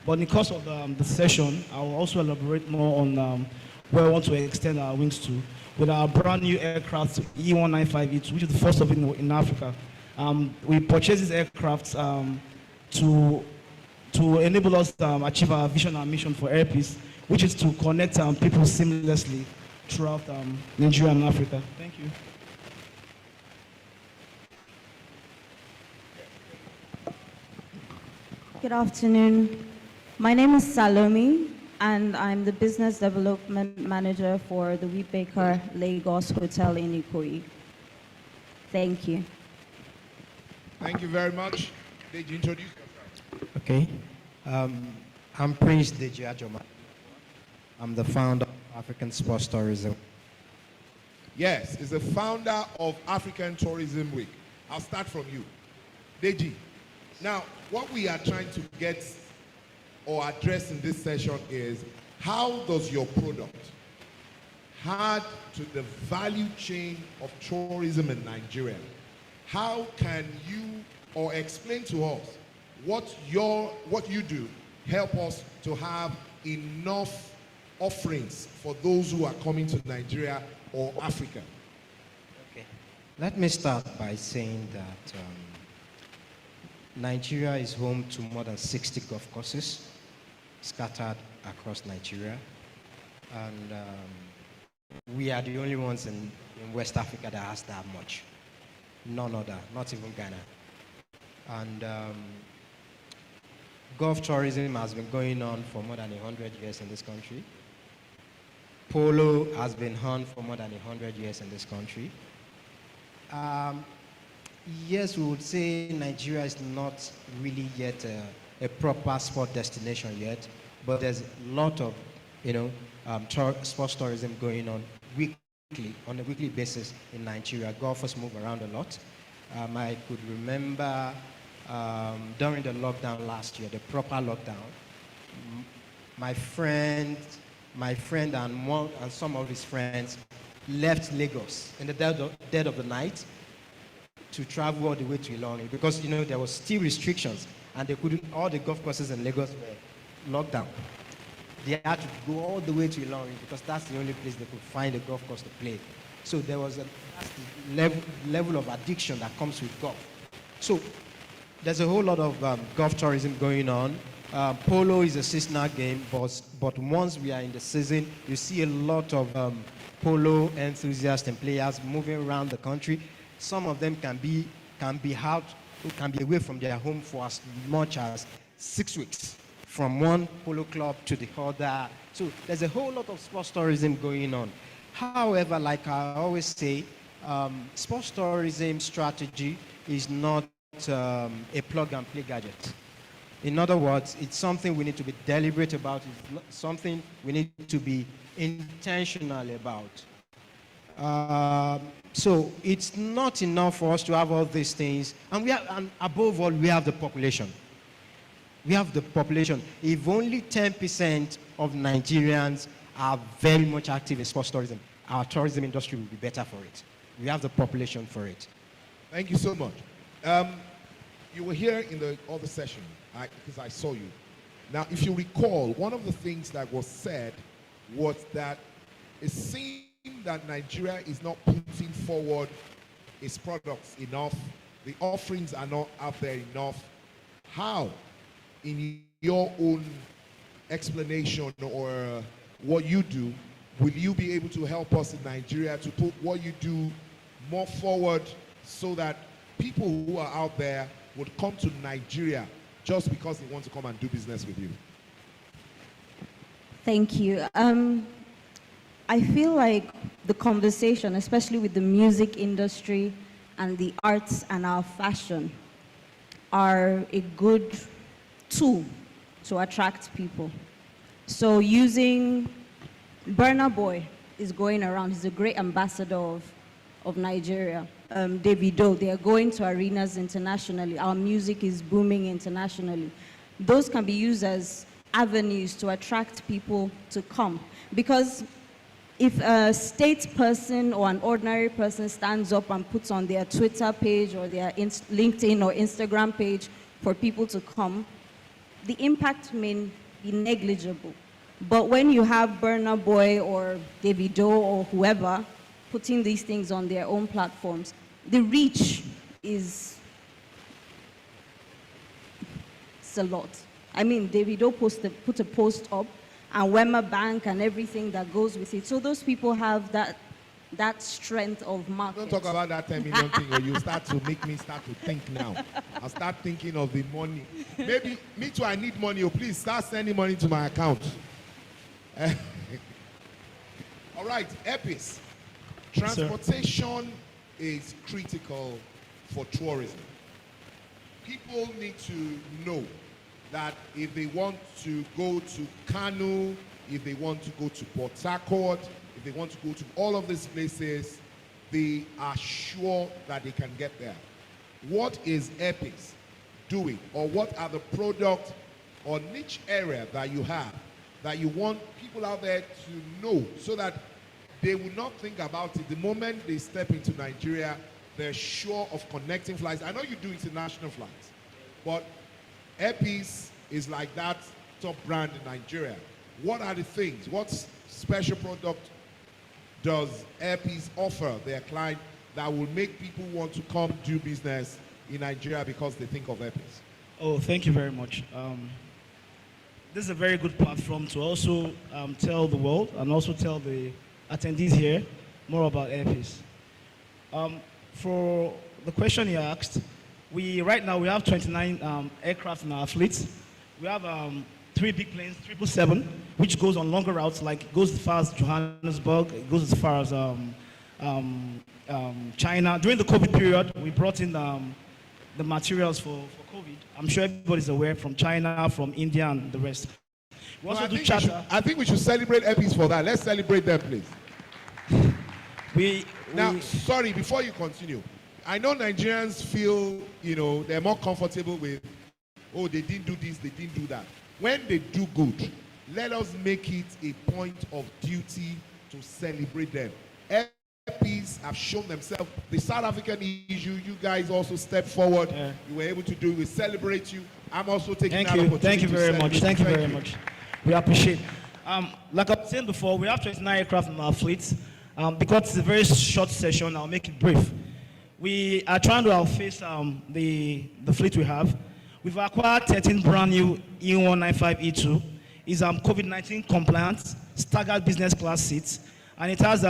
But in the course of the session, I will also elaborate more on where I want to extend our wings to with our brand new aircraft, E195E2, which is the first of it in Africa. We purchased these aircraft to enable us to achieve our vision and mission for Airpeace, which is to connect people seamlessly throughout Nigeria and Africa. Thank you. Good afternoon. My name is Salome, and I'm the Business Development Manager for the Wheatbaker Lagos Hotel in Ikoyi. Thank you. Thank you very much. Did you introduce yourself? Okay. I'm Prince Deji Ajoma. I'm the founder of African Sports Tourism. Yes, is the founder of African Tourism Week. I'll start from you. Deji, now what we are trying to get or address in this session is how does your product add to the value chain of tourism in Nigeria? How can you, or explain to us what you do, help us to have enough offerings for those who are coming to Nigeria or Africa? Okay. Let me start by saying that Nigeria is home to more than 60 golf courses scattered across Nigeria. And we are the only ones in West Africa that has that much. None other, not even Ghana. And golf tourism has been going on for more than 100 years in this country. Polo has been on for more than 100 years in this country. Yes, we would say Nigeria is not really yet a proper sport destination yet, but there's a lot of, sports tourism going on on a weekly basis in Nigeria. Golfers move around a lot. I could remember during the lockdown last year, the proper lockdown, my friend and some of his friends left Lagos in the dead of the night to travel all the way to Ilorin because there was still restrictions and they couldn't. All the golf courses in Lagos were locked down. They had to go all the way to Ilorin because that's the only place they could find a golf course to play. So there was that's the level of addiction that comes with golf. So there's a whole lot of golf tourism going on. Polo is a seasonal game, but once we are in the season, you see a lot of polo enthusiasts and players moving around the country. Some of them can be out who can be away from their home for as much as 6 weeks, from one polo club to the other. So there's a whole lot of sports tourism going on. However, like I always say, sports tourism strategy is not a plug-and-play gadget. In other words, it's something we need to be deliberate about. It's something we need to be intentional about. So it's not enough for us to have all these things. And above all, we have the population. We have the population. If only 10% of Nigerians are very much active in sports tourism, our tourism industry will be better for it. We have the population for it. Thank you so much. You were here in the other session because I saw you. Now, if you recall, one of the things that was said was that it seemed that Nigeria is not putting forward its products enough. The offerings are not out there enough. How, in your own explanation or what you do, will you be able to help us in Nigeria to put what you do more forward so that people who are out there would come to Nigeria just because they want to come and do business with you? Thank you. I feel like the conversation, especially with the music industry and the arts and our fashion, are a good tool to attract people. So using Burna Boy is going around. He's a great ambassador of Nigeria. Davido, they are going to arenas internationally. Our music is booming internationally. Those can be used as avenues to attract people to come. Because if a state person or an ordinary person stands up and puts on their Twitter page or their LinkedIn or Instagram page for people to come, the impact may be negligible. But when you have Burna Boy or Davido or whoever putting these things on their own platforms, the reach is a lot. I mean, Davido put a post up, and Wema Bank and everything that goes with it. So those people have that strength of market. Don't talk about that 10 million thing, or you start to make me start to think now. I'll start thinking of the money. Maybe me too, I need money. Oh, please start sending money to my account. All right, Epis. Transportation is critical for tourism. People need to know that if they want to go to Kanu, if they want to go to Port Harcourt, if they want to go to all of these places, they are sure that they can get there. What is Epis doing, or what are the products or niche area that you have that you want people out there to know so that they will not think about it the moment they step into Nigeria? They're sure of connecting flights. I know you do international flights, but Epis is like that top brand in Nigeria. What are the things? What special product does Epis offer their client that will make people want to come do business in Nigeria because they think of Epis? Oh, thank you very much. This is a very good platform to also tell the world and also tell the attendees here more about Epis. For the question you asked, right now we have 29 aircraft in our fleet. We have 3 big planes, 777, which goes on longer routes, like it goes as far as Johannesburg, it goes as far as China. During the COVID period, we brought in the materials for COVID. I'm sure everybody's aware, from China, from India, and the rest. We also do charter. I think we should celebrate Epis for that. Let's celebrate them, please. Now, sorry, before you continue, I know Nigerians feel, they're more comfortable with, oh, they didn't do this, they didn't do that. When they do good, let us make it a point of duty to celebrate them. Epis have shown themselves. The South African issue, you guys also stepped forward. Yeah. You were able to do it. We celebrate you. I'm also taking that opportunity. Thank you very much. Thank you very much. We appreciate it. Like I was saying before, we have 29 aircraft in our fleet. Because it's a very short session, I'll make it brief. We are trying to outface the fleet we have. We've acquired 13 brand new E195 E2. It's COVID-19 compliant, staggered business class seats, and it has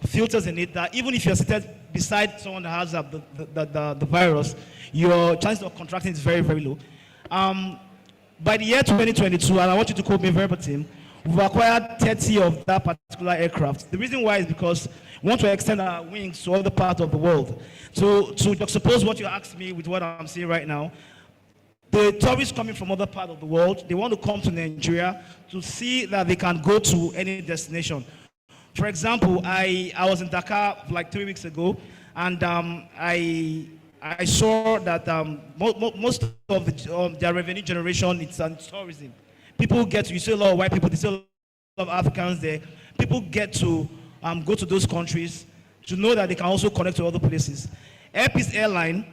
filters in it that even if you're seated beside someone that has the virus, your chance of contracting is very, very low. By the year 2022, and I want you to quote me verbatim, we've acquired 30 of that particular aircraft. The reason why is because we want to extend our wings to other parts of the world. To suppose what you asked me with what I'm saying right now, the tourists coming from other parts of the world, they want to come to Nigeria to see that they can go to any destination. For example, I was in Dakar like 3 weeks ago, and I saw that most of their revenue generation is on tourism. People get to, you see a lot of white people, they see a lot of Africans there. People get to go to those countries to know that they can also connect to other places. Air Peace Airline,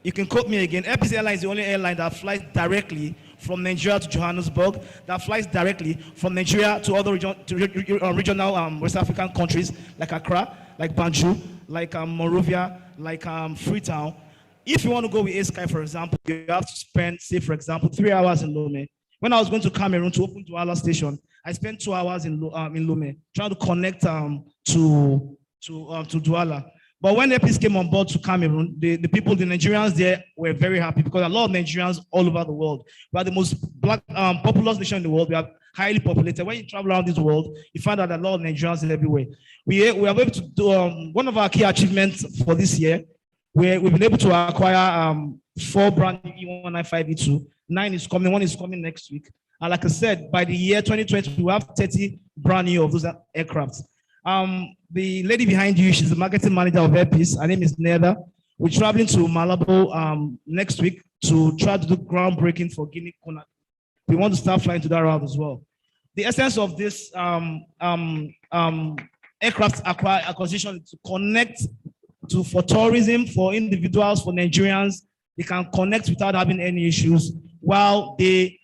you can quote me again, Air Peace Airline is the only airline that flies directly from Nigeria to Johannesburg, that flies directly from Nigeria to other regional West African countries like Accra, like Banjul, like Monrovia, like Freetown. If you want to go with A-Sky, for example, you have to spend, say, for example, 3 hours in Lomé. When I was going to Cameroon to open Douala station, I spent 2 hours in Lomé trying to connect to Douala. But when APs came on board to Cameroon, the people, the Nigerians there were very happy because a lot of Nigerians all over the world. We are the most populous nation in the world. We are highly populated. When you travel around this world, you find out a lot of Nigerians everywhere. We are able to do one of our key achievements for this year. We've been able to acquire 4 brand new E195 E2. 9 is coming. 1 is coming next week. And like I said, by the year 2020, we have 30 brand new of those aircrafts. The lady behind you, she's the marketing manager of Air Peace. Her name is Neda. We're traveling to Malabo next week to try to do groundbreaking for Guinea Conakry. We want to start flying to that route as well. The essence of this aircraft acquisition is to connect for tourism, for individuals, for Nigerians. They can connect without having any issues while they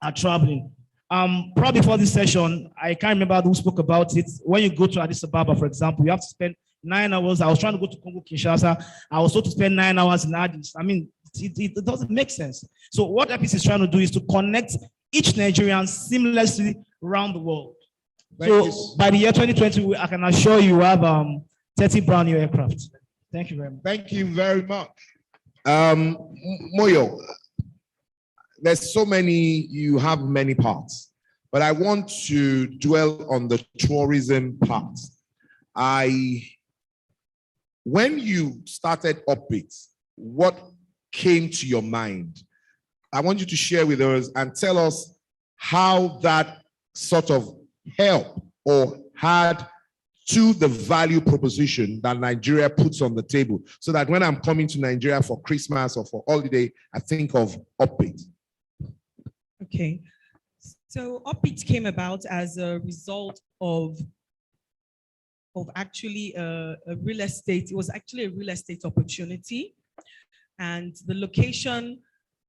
are traveling. Probably for this session, I can't remember who spoke about it. When you go to Addis Ababa, for example, you have to spend 9 hours. I was trying to go to Congo Kinshasa. I was told to spend 9 hours in Addis. I mean, it doesn't make sense. So what EPIS is trying to do is to connect each Nigerian seamlessly around the world. So by the year 2020, I can assure you we have 30 brand new aircraft. Thank you very much. Thank you very much. Moyo, there's so many, you have many parts, but I want to dwell on the tourism part. When you started Upbeat, what came to your mind? I want you to share with us and tell us how that sort of helped or had to the value proposition that Nigeria puts on the table, so that when I'm coming to Nigeria for Christmas or for holiday, I think of Upbeat. Okay, so Upbeat came about as a result of actually a real estate. It was actually a real estate opportunity, and the location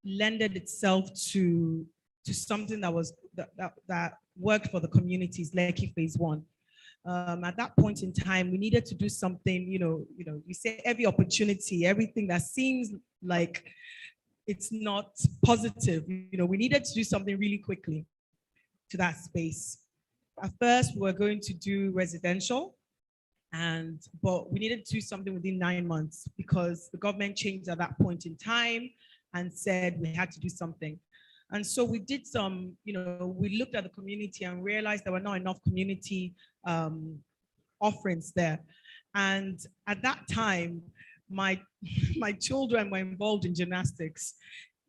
lended itself to something that was that worked for the communities, Lekki Phase 1. At that point in time, we needed to do something. You say every opportunity, everything that seems like it's not positive. We needed to do something really quickly to that space. At first, we were going to do residential, but we needed to do something within 9 months because the government changed at that point in time and said we had to do something. And so we did some, we looked at the community and realized there were not enough community offerings there. And at that time, my children were involved in gymnastics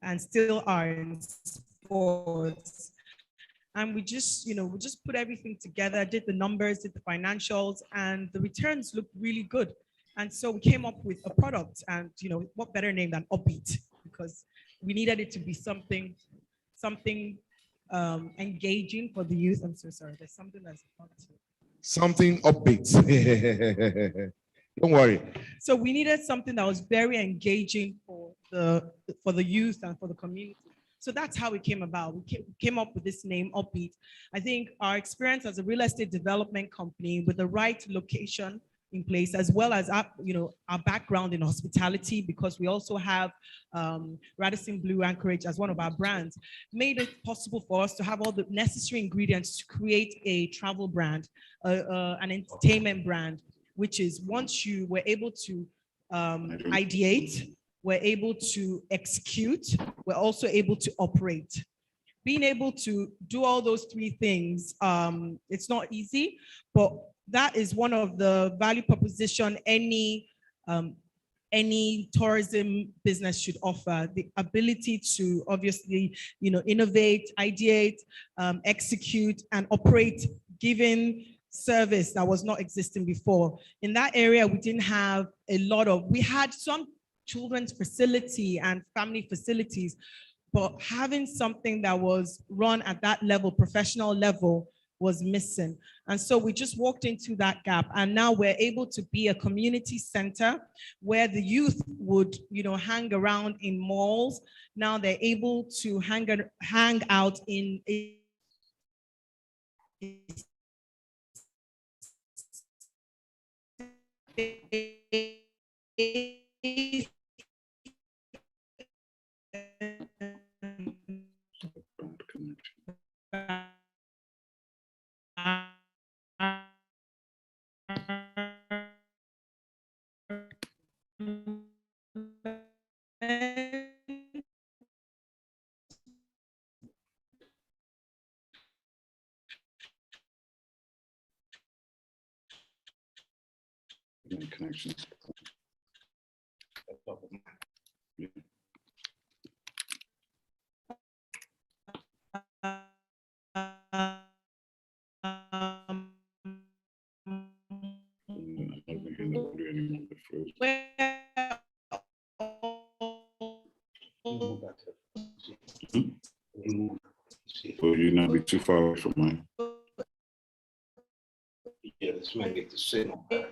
and still are in sports. And we just put everything together, did the numbers, did the financials, and the returns looked really good. And so we came up with a product, and what better name than Upbeat, because we needed it to be something engaging for the youth. I'm so sorry, there's something that's something upbeat. Don't worry. So we needed something that was very engaging for the youth and for the community. So that's how it came about. We came up with this name, Upbeat. I think our experience as a real estate development company with the right location in place, as well as our background in hospitality, because we also have Radisson Blue Anchorage as one of our brands, made it possible for us to have all the necessary ingredients to create a travel brand, an entertainment brand, which is once you were able to ideate, we're able to execute, we're also able to operate. Being able to do all those three things, it's not easy, but that is one of the value proposition any tourism business should offer, the ability to obviously, innovate, ideate, execute, and operate, given service that was not existing before. In that area, we didn't have we had some children's facility and family facilities, but having something that was run at that level, professional level, was missing. And so we just walked into that gap, and now we're able to be a community center where the youth would, hang around in malls. Now they're able to hang out in connections. Will you not be too far away from mine? Yeah, this might get the signal better.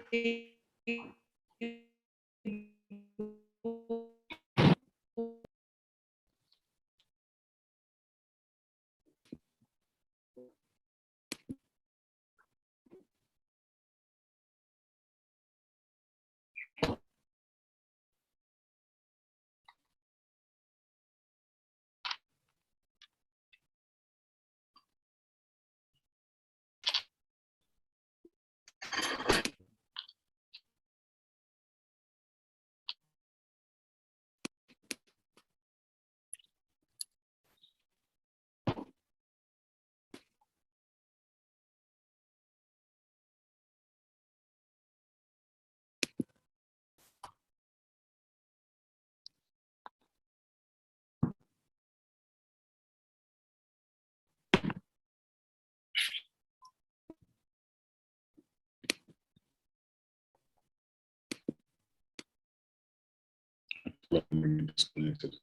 Disconnected.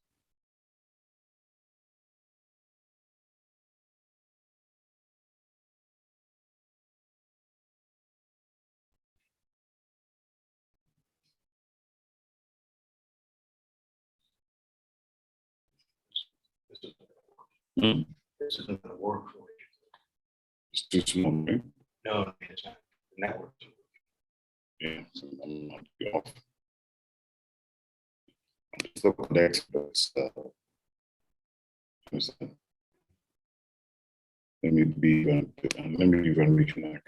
This isn't going to work for you. It's too small, right? No, it's not. The network. Yeah, so I'm not be off. I'm still connected, but let me even reconnect.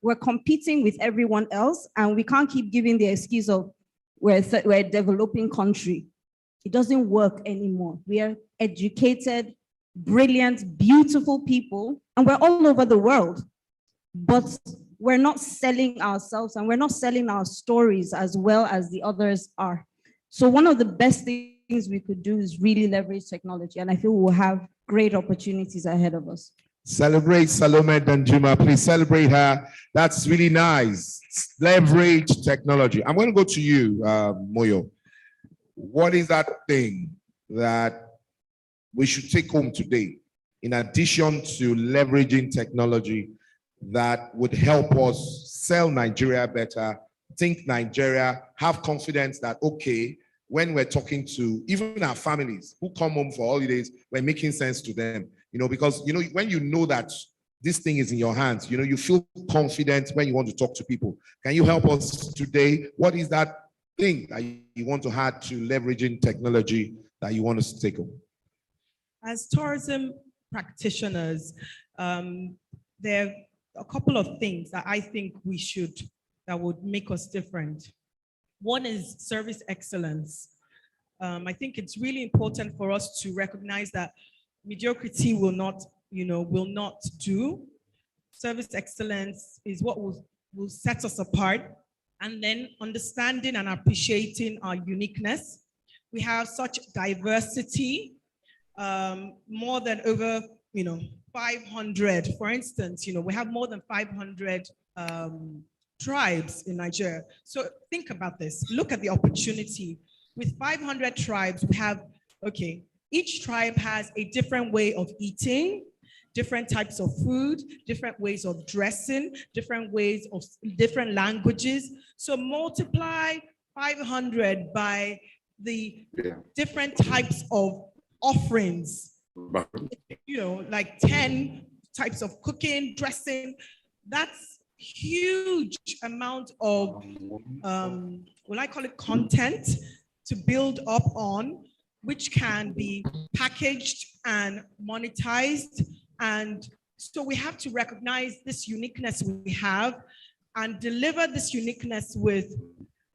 We're competing with everyone else, and we can't keep giving the excuse of we're a developing country. It doesn't work anymore. We are educated, brilliant, beautiful people, and we're all over the world. But we're not selling ourselves and we're not selling our stories as well as the others are. So one of the best things we could do is really leverage technology, and I feel we'll have great opportunities ahead of us. Celebrate Salome Danjuma. Please celebrate her. That's really nice. Leverage technology. I'm going to go to you, Moyo. What is that thing that we should take home today, in addition to leveraging technology, that would help us sell Nigeria better, think Nigeria, have confidence that, okay, when we're talking to even our families who come home for holidays, we're making sense to them, because, when you know that this thing is in your hands, you feel confident when you want to talk to people. Can you help us today? What is that thing that you want to add to leveraging technology that you want us to take home? As tourism practitioners, there are a couple of things that I think that would make us different. One is service excellence. I think it's really important for us to recognize that mediocrity will not do. Service excellence is what will set us apart. And then understanding and appreciating our uniqueness. We have such diversity, more than over 500, for instance, we have more than 500 tribes in Nigeria. So think about this, look at the opportunity. With 500 tribes, we have, each tribe has a different way of eating, different types of food, different ways of dressing, different languages. So multiply 500 by the different types of offerings, like 10 types of cooking, dressing. That's huge amount of, will I call it content to build up on, which can be packaged and monetized. And so we have to recognize this uniqueness we have and deliver this uniqueness with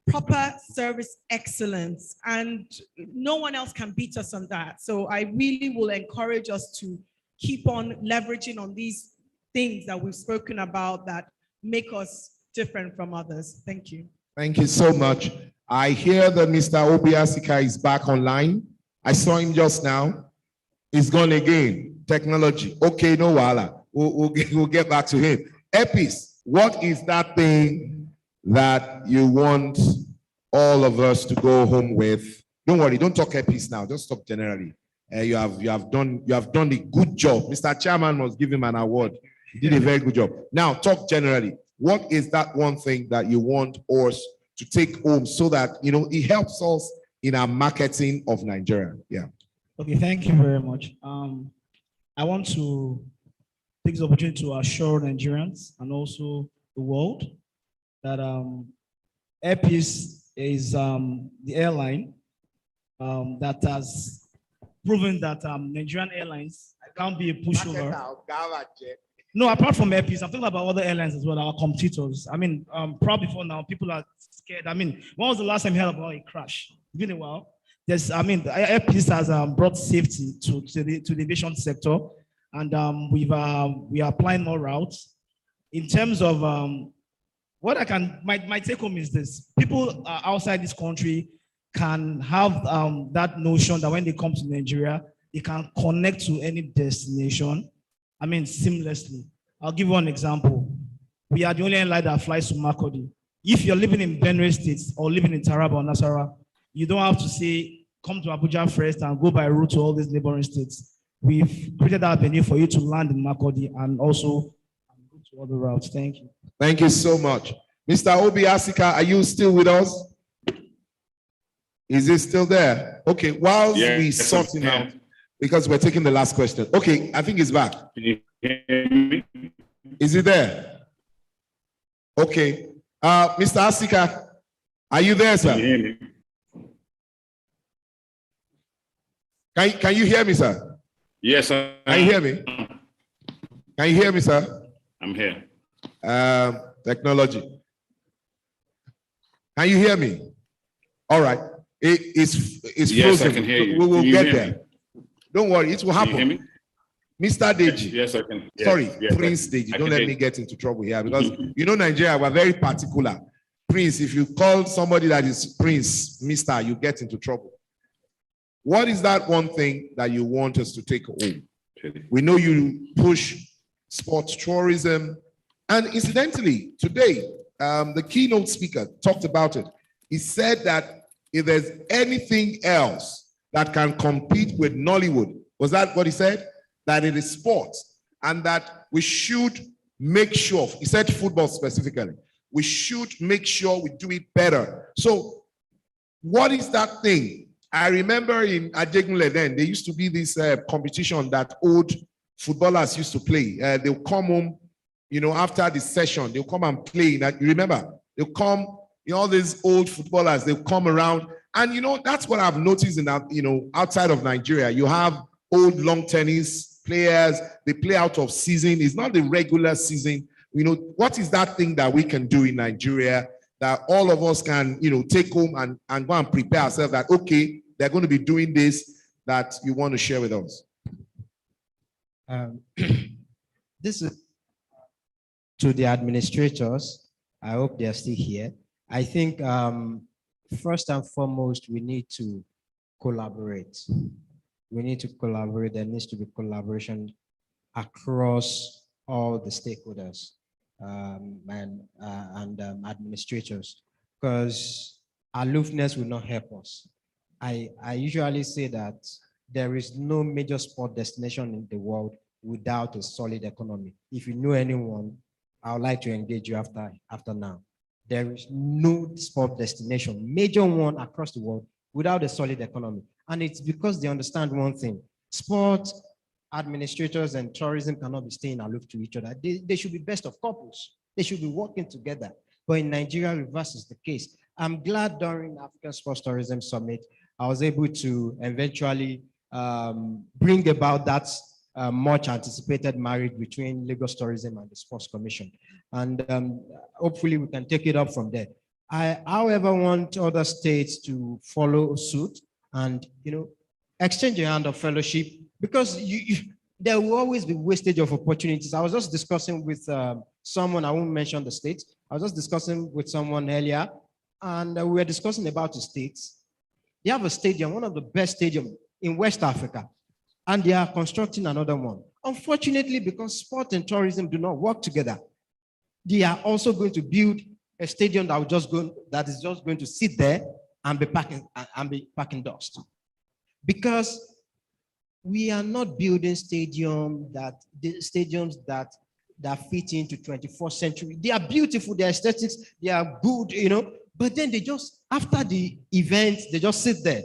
proper service excellence, and no one else can beat us on that. So I really will encourage us to keep on leveraging on these things that we've spoken about that make us different from others. Thank you. Thank you so much. I hear that Mr. Obi Asika is back online. I saw him just now. He's gone again. Technology. Okay, no wala. We'll get back to him. Epis, what is that thing that you want all of us to go home with? Don't worry, don't talk Epis now. Just talk generally. You have done a good job. Mr. Chairman must give him an award. He did a very good job. Now talk generally. What is that one thing that you want us to take home so that it helps us in our marketing of Nigeria? Yeah. Okay, thank you very much. I want to take this opportunity to assure Nigerians and also the world that Airpeace is the airline that has proven that Nigerian airlines can't be a pushover. No, apart from Airpeace, I'm talking about other airlines as well, our competitors. I mean, probably for now, people are scared. I mean, when was the last time you heard about a crash? It's been a while. Airpeace has brought safety to the aviation sector, and we are applying more routes. In terms of my take home is this: people outside this country can have that notion that when they come to Nigeria, they can connect to any destination, seamlessly. I'll give one example. We are the only airline that flies to Makurdi. If you're living in Benue State or living in Taraba or Nasarawa, you don't have to say, come to Abuja first and go by route to all these neighboring states. We've created that venue for you to land in Makurdi and also go to other routes. Thank you. Thank you so much. Mr. Obi Asika, are you still with us? Is he still there? Okay, while we sort him out, because we're taking the last question. Okay, I think he's back. Can you hear me? Is he there? Okay. Mr. Asika, are you there, sir? Can you hear me? Can you hear me, sir? Yes, sir. Can you hear me? Can you hear me, sir? I'm here. Technology. Can you hear me? All right. It's yes, frozen. I can hear you. We will can you get hear there. Me? Don't worry, it will happen. Can you hear me? Mr. Deji. Yes, I can. Yes, Sorry, yes, Prince Deji. I Don't can let take- me get into trouble here because you know Nigeria, we're very particular. Prince, if you call somebody that is Prince, Mr., you get into trouble. What is that one thing that you want us to take home? We know you push sports tourism. And incidentally, today, the keynote speaker talked about it. He said that if there's anything else that can compete with Nollywood, was that what he said? That it is sports, and that we should make sure, he said football specifically, we should make sure we do it better. So what is that thing? I remember in Ajegunle then, there used to be this competition that old footballers used to play. They'll come home, you know, after the session, they'll come and play. You remember? They'll come, you know, all these old footballers, they'll come around. And, you know, that's what I've noticed in that, you know, outside of Nigeria. You have old long tennis players, they play out of season. It's not the regular season. You know, what is that thing that we can do in Nigeria that all of us can, you know, take home and go and prepare ourselves that, okay, they're going to be doing this that you want to share with us? This is to the administrators. I hope they're still here. I think first and foremost, we need to collaborate. We need to collaborate. There needs to be collaboration across all the stakeholders and administrators, because aloofness will not help us. I usually say that there is no major sport destination in the world without a solid economy. If you know anyone, I would like to engage you after now. There is no sport destination, major one across the world, without a solid economy. And it's because they understand one thing: sport administrators and tourism cannot be staying aloof to each other. They should be best of couples. They should be working together. But in Nigeria, reverse is the case. I'm glad during African Sports Tourism Summit, I was able to eventually bring about that much anticipated marriage between Lagos Tourism and the Sports Commission. And hopefully we can take it up from there. I, however, want other states to follow suit and, you know, exchange a hand of fellowship, because there will always be wastage of opportunities. I was just discussing with someone, I won't mention the state. I was just discussing with someone earlier, and we were discussing about the states. They have a stadium, one of the best stadiums in West Africa, and they are constructing another one. Unfortunately, because sport and tourism do not work together, they are also going to build a stadium that is just going to sit there and be packing dust. Because we are not building stadiums that fit into 21st century. They are beautiful, they are aesthetics, they are good, you know, but then they just, after the event, they just sit there.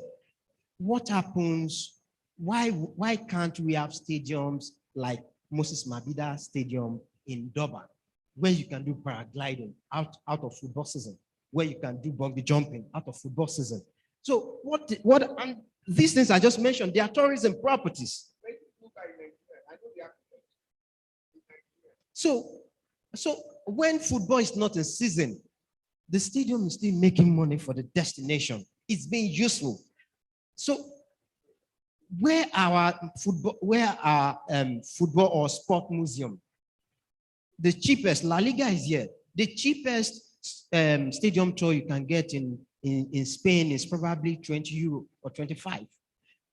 What happens? Why can't we have stadiums like Moses Mabhida Stadium in Durban, where you can do paragliding out of football season, where you can do bungee jumping out of football season? So and these things I just mentioned, they are tourism properties. So when football is not in season, the stadium is still making money for the destination. It's being useful. So where our football or sport museum, the cheapest, La Liga is here. The cheapest stadium tour you can get in Spain is probably 20 euro or 25.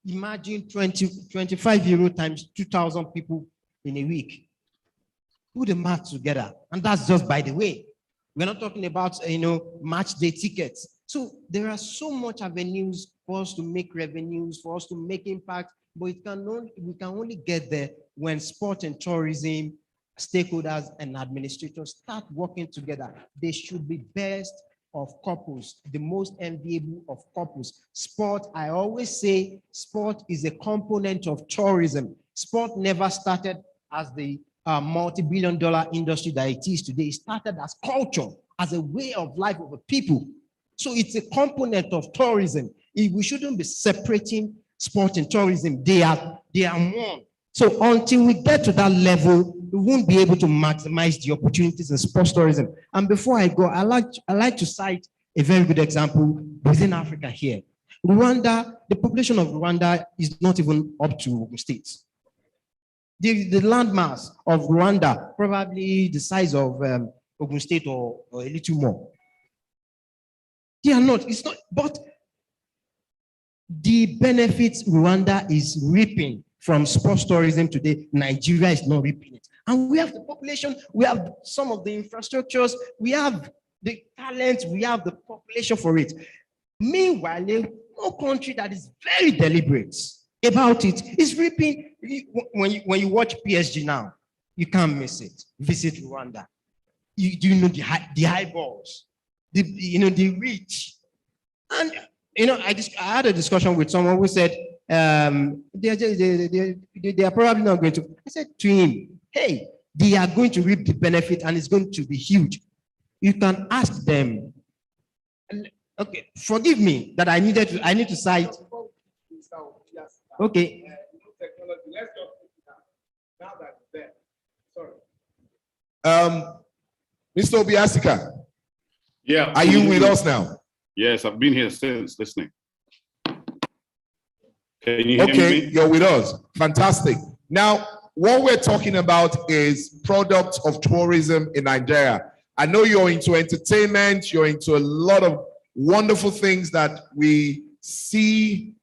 Imagine 25 euro times 2,000 people in a week. Put the math together, and that's just by the way. We're not talking about match day tickets. So there are so much avenues for us to make revenues, for us to make impact, but we can only get there when sport and tourism stakeholders and administrators start working together. They should be best of couples, the most enviable of couples. Sport, I always say, sport is a component of tourism. Sport never started as the multi-billion-dollar industry that it is today. It started as culture, as a way of life of the people. So it's a component of tourism. We shouldn't be separating sport and tourism. They are one. So until we get to that level, we won't be able to maximize the opportunities in sports tourism. And before I go, I like to cite a very good example within Africa here. Rwanda, the population of Rwanda is not even up to states. The landmass of Rwanda, probably the size of Ogun State or a little more. They are not, it's not, but the benefits Rwanda is reaping from sports tourism today, Nigeria is not reaping it. And we have the population, we have some of the infrastructures, we have the talent, we have the population for it. Meanwhile, no country that is very deliberate about it is reaping. When you watch PSG now, you can't miss it. Visit Rwanda. Do you know the eyeballs, the reach, and I had a discussion with someone who said they are probably not going to. I said to him, hey, they are going to reap the benefit and it's going to be huge. You can ask them. Okay, forgive me that I need to cite. Okay. Mr. Obiasika. Yeah. Are you with us now? Yes, I've been here since listening. Can you hear me? Okay, you're with us. Fantastic. Now, what we're talking about is products of tourism in Nigeria. I know you're into entertainment, you're into a lot of wonderful things that we see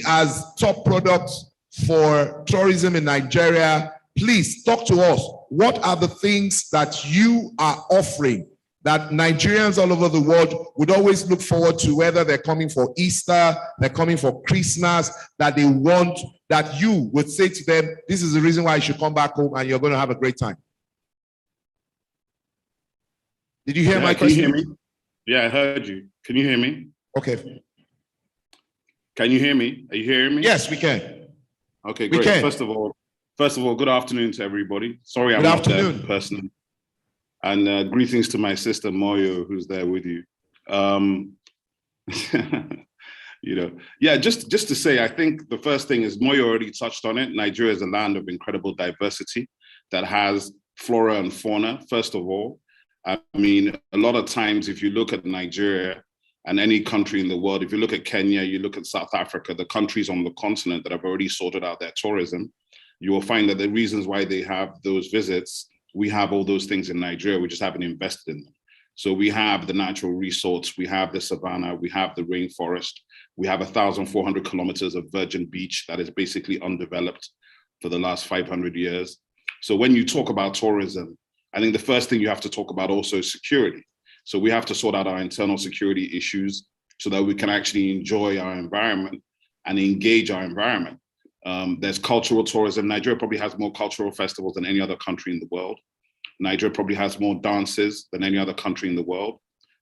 as top products for tourism in Nigeria. Please talk to us. What are the things that you are offering that Nigerians all over the world would always look forward to, whether they're coming for Easter, they're coming for Christmas, that they want, that you would say to them, this is the reason why you should come back home and you're going to have a great time? Did you hear my question? Can you hear me? Yeah, I heard you. Can you hear me? Okay. Can you hear me? Are you hearing me? Yes, we can. Okay, great. We can. First of all, good afternoon to everybody. Sorry, I'm not there personally. And greetings to my sister Moyo, who's there with you. Just to say, I think the first thing is Moyo already touched on it. Nigeria is a land of incredible diversity that has flora and fauna, first of all. I mean, a lot of times, if you look at Nigeria and any country in the world, if you look at Kenya, you look at South Africa, the countries on the continent that have already sorted out their tourism, you will find that the reasons why they have those visits, we have all those things in Nigeria, we just haven't invested in them. So we have the natural resorts, we have the savanna, we have the rainforest, we have 1,400 kilometers of virgin beach that is basically undeveloped for the last 500 years. So when you talk about tourism, I think the first thing you have to talk about also is security. So we have to sort out our internal security issues so that we can actually enjoy our environment and engage our environment. There's cultural tourism. Nigeria probably has more cultural festivals than any other country in the world. Nigeria probably has more dances than any other country in the world.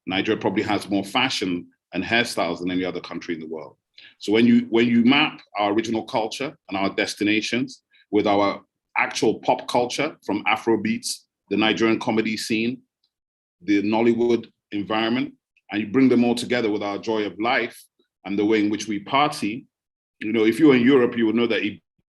Nigeria probably has more fashion and hairstyles than any other country in the world. So when you map our original culture and our destinations with our actual pop culture, from Afrobeats, the Nigerian comedy scene, the Nollywood environment, and you bring them all together with our joy of life and the way in which we party, if you're in Europe, you will know that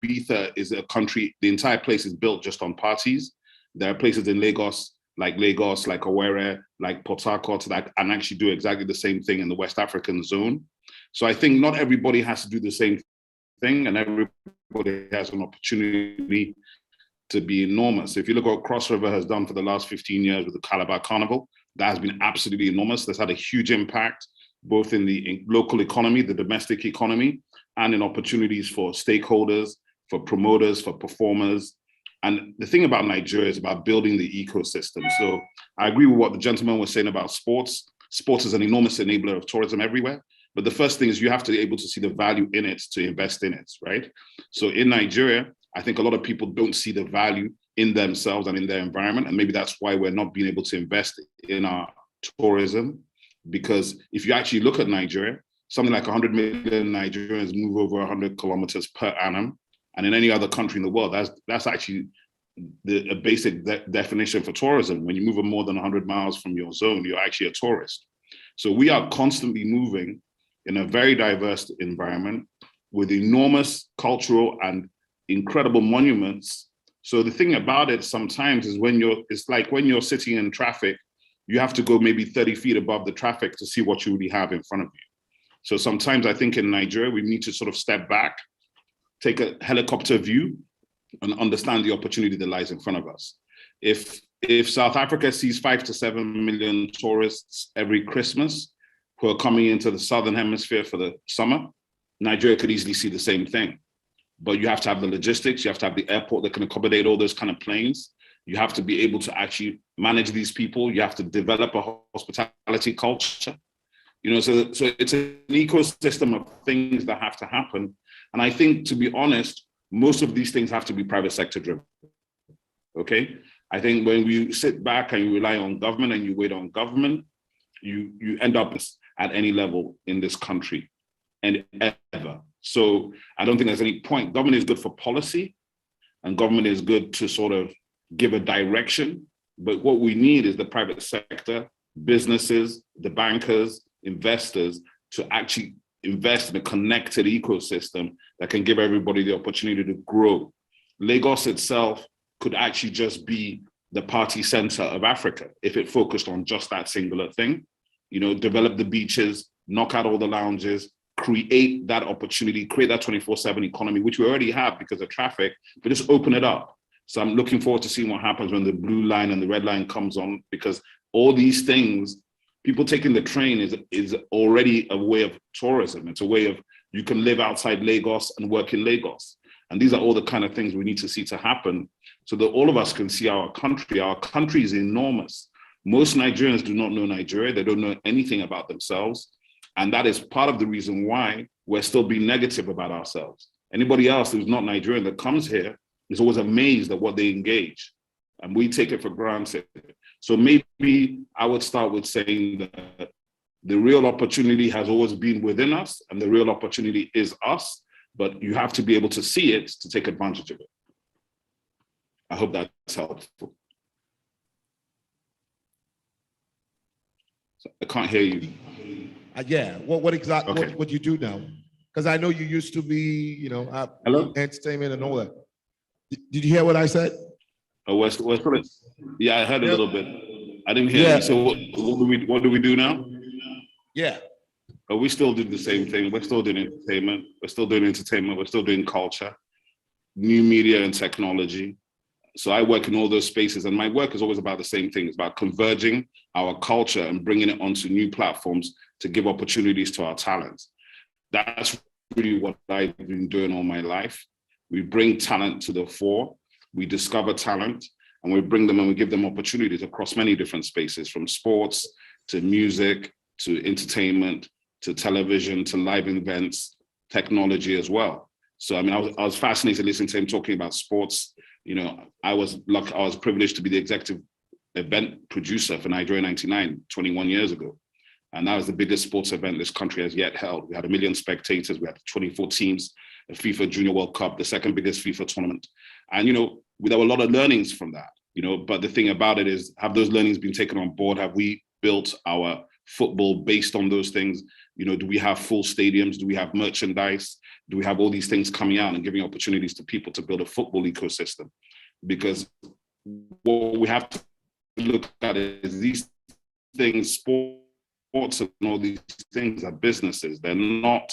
Ibiza is a country, the entire place is built just on parties. There are places in Lagos, like Owerri, like Port Harcourt, that and actually do exactly the same thing in the West African zone. So I think not everybody has to do the same thing, and everybody has an opportunity to be enormous. If you look at what Cross River has done for the last 15 years with the Calabar Carnival, that has been absolutely enormous. That's had a huge impact, both in the local economy, the domestic economy, and in opportunities for stakeholders, for promoters, for performers. And the thing about Nigeria is about building the ecosystem. So I agree with what the gentleman was saying about sports. Sports is an enormous enabler of tourism everywhere. But the first thing is you have to be able to see the value in it to invest in it, right? So in Nigeria, I think a lot of people don't see the value in themselves and in their environment. And maybe that's why we're not being able to invest in our tourism. Because if you actually look at Nigeria, something like 100 million Nigerians move over 100 kilometers per annum. And in any other country in the world, that's actually a basic definition for tourism. When you move more than 100 miles from your zone, you're actually a tourist. So we are constantly moving in a very diverse environment with enormous cultural and incredible monuments. So the thing about it sometimes is it's like when you're sitting in traffic, you have to go maybe 30 feet above the traffic to see what you really have in front of you. So sometimes I think in Nigeria, we need to sort of step back take a helicopter view and understand the opportunity that lies in front of us. If South Africa sees 5 to 7 million tourists every Christmas who are coming into the Southern Hemisphere for the summer, Nigeria could easily see the same thing. But you have to have the logistics, you have to have the airport that can accommodate all those kind of planes. You have to be able to actually manage these people. You have to develop a hospitality culture. You know, so it's an ecosystem of things that have to happen. And I think, to be honest, most of these things have to be private sector driven. Okay? I think when you sit back and you rely on government and you wait on government, you end up at any level in this country and ever. So I don't think there's any point. Government is good for policy and government is good to sort of give a direction. But what we need is the private sector, businesses, the bankers, investors to actually invest in a connected ecosystem that can give everybody the opportunity to grow. Lagos itself could actually just be the party center of Africa if it focused on just that singular thing. You know, develop the beaches, knock out all the lounges, create that opportunity, create that 24/7 economy, which we already have because of traffic, but just open it up. So I'm looking forward to seeing what happens when the blue line and the red line comes on, because all these things, people taking the train is already a way of tourism. It's a way of, you can live outside Lagos and work in Lagos. And these are all the kind of things we need to see to happen so that all of us can see our country. Our country is enormous. Most Nigerians do not know Nigeria. They don't know anything about themselves. And that is part of the reason why we're still being negative about ourselves. Anybody else who's not Nigerian that comes here is always amazed at what they engage. And we take it for granted. So maybe I would start with saying that the real opportunity has always been within us and the real opportunity is us, but you have to be able to see it to take advantage of it. I hope that's helpful. So I can't hear you. Yeah, what exactly, Okay. what do you do now? Because I know you used to be, you know, Hello? entertainment and all that. Did you hear what I said? Oh, we're still, yeah, I heard a little bit. I didn't hear you. So what do we do now? Yeah. Oh, we still do the same thing. We're still doing entertainment. We're still doing entertainment. We're still doing culture, new media and technology. So I work in all those spaces, and my work is always about the same thing. It's about converging our culture and bringing it onto new platforms to give opportunities to our talents. That's really what I've been doing all my life. We bring talent to the fore, we discover talent, and we bring them and we give them opportunities across many different spaces, from sports to music, to entertainment, to television, to live events, technology as well. So, I mean, I was fascinated listening to him talking about sports. You know, I was privileged to be the executive event producer for Nigeria 99, 21 years ago. And that was the biggest sports event this country has yet held. We had 1 million spectators. We had 24 teams, the FIFA Junior World Cup, the second biggest FIFA tournament. And, you know, there were a lot of learnings from that, you know, but the thing about it is, have those learnings been taken on board? Have we built our football based on those things? You know, do we have full stadiums? Do we have merchandise? Do we have all these things coming out and giving opportunities to people to build a football ecosystem? Because what we have to look at is these things, sports and all these things are businesses. They're not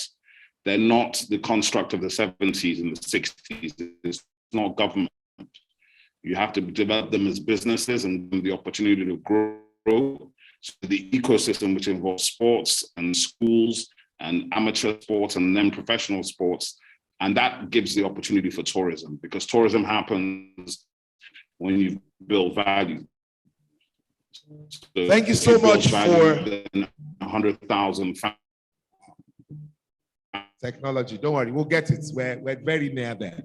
the construct of the 70s and the 60s. It's not government. You have to develop them as businesses and give them the opportunity to grow. So the ecosystem, which involves sports and schools and amateur sports and then professional sports, and that gives the opportunity for tourism, because tourism happens when you build value. So thank you so much for 100,000 technology. Don't worry, we'll get it. We're very near there.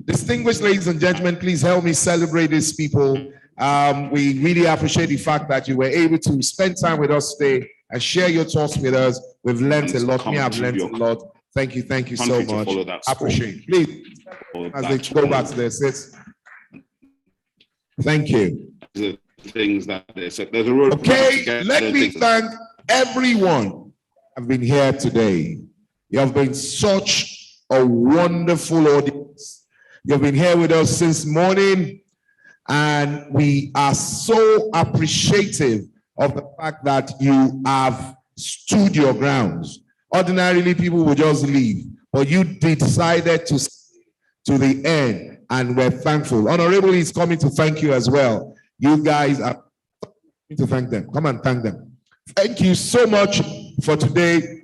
Distinguished ladies and gentlemen, please help me celebrate these people. We really appreciate the fact that you were able to spend time with us today and share your thoughts with us. We've learned a lot. Me, I've learned a lot. Thank you so much. Appreciate it. Please, as they go back to their seats. Thank you. The things that there's a road. Okay, let me thank everyone who've been here today. You have been such a wonderful audience. You've been here with us since morning, and we are so appreciative of the fact that you have stood your grounds. Ordinarily, people would just leave, but you decided to to the end, and we're thankful. Honorable is coming to thank you as well. You guys are coming to thank them. Come and thank them. Thank you so much for today.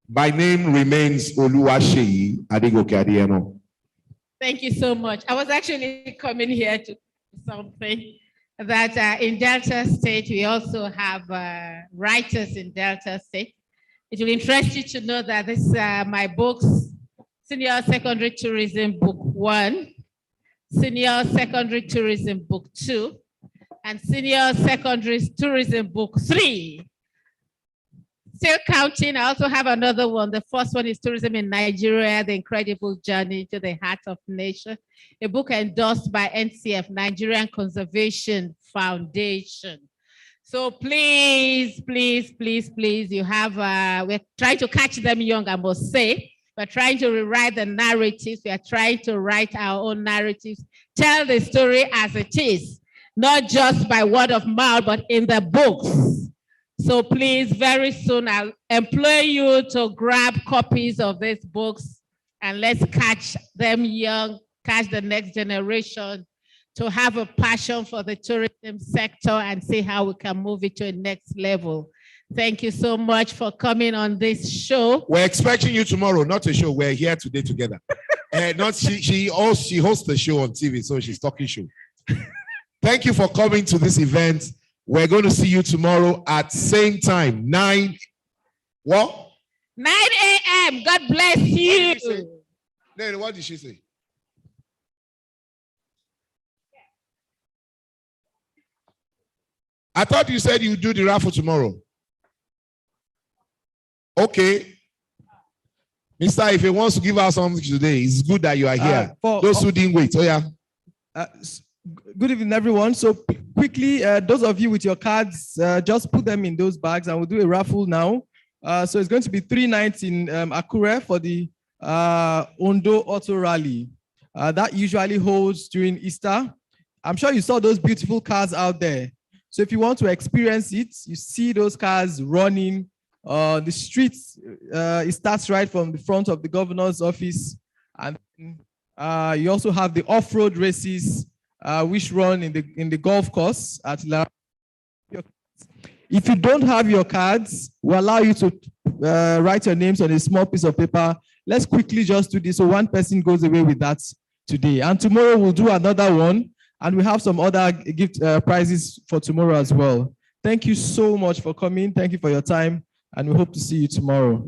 My name remains Oluwaseyi Adegoke Adeyemo. Thank you so much. I was actually coming here to do something that in Delta State, we also have writers in Delta State. It will interest you to know that this my books, Senior Secondary Tourism Book 1, Senior Secondary Tourism Book 2, and Senior Secondary Tourism Book 3. Still counting, I also have another one. The first one is Tourism in Nigeria, The Incredible Journey to the Heart of Nature, a book endorsed by NCF, Nigerian Conservation Foundation. So please, please, please, please, you have, we're trying to catch them young, I must say. We're trying to rewrite the narratives. We are trying to write our own narratives, tell the story as it is, not just by word of mouth, but in the books. So please, very soon, I'll employ you to grab copies of these books and let's catch them young, catch the next generation to have a passion for the tourism sector and see how we can move it to a next level. Thank you so much for coming on this show. We're expecting you tomorrow, not a show. We're here today together. She hosts the show on TV, so she's talking show. Thank you for coming to this event. We're going to see you tomorrow at same time, 9 a.m. God bless you. What did she say? I thought you said you do the raffle tomorrow. Okay. Mister, if he wants to give us something today, it's good that you are here. Those who didn't wait. Oh, yeah. Good evening, everyone. So quickly, those of you with your cards, just put them in those bags and we'll do a raffle now. So it's going to be 3 nights in Akure for the Ondo Auto Rally. That usually holds during Easter. I'm sure you saw those beautiful cars out there. So if you want to experience it, you see those cars running the streets. It starts right from the front of the governor's office. And you also have the off-road races, which run in the golf course at La. If you don't have your cards, we'll allow you to write your names on a small piece of paper. Let's quickly just do this so one person goes away with that today. And tomorrow we'll do another one, and we have some other gift prizes for tomorrow as well. Thank you so much for coming. Thank you for your time, and we hope to see you tomorrow.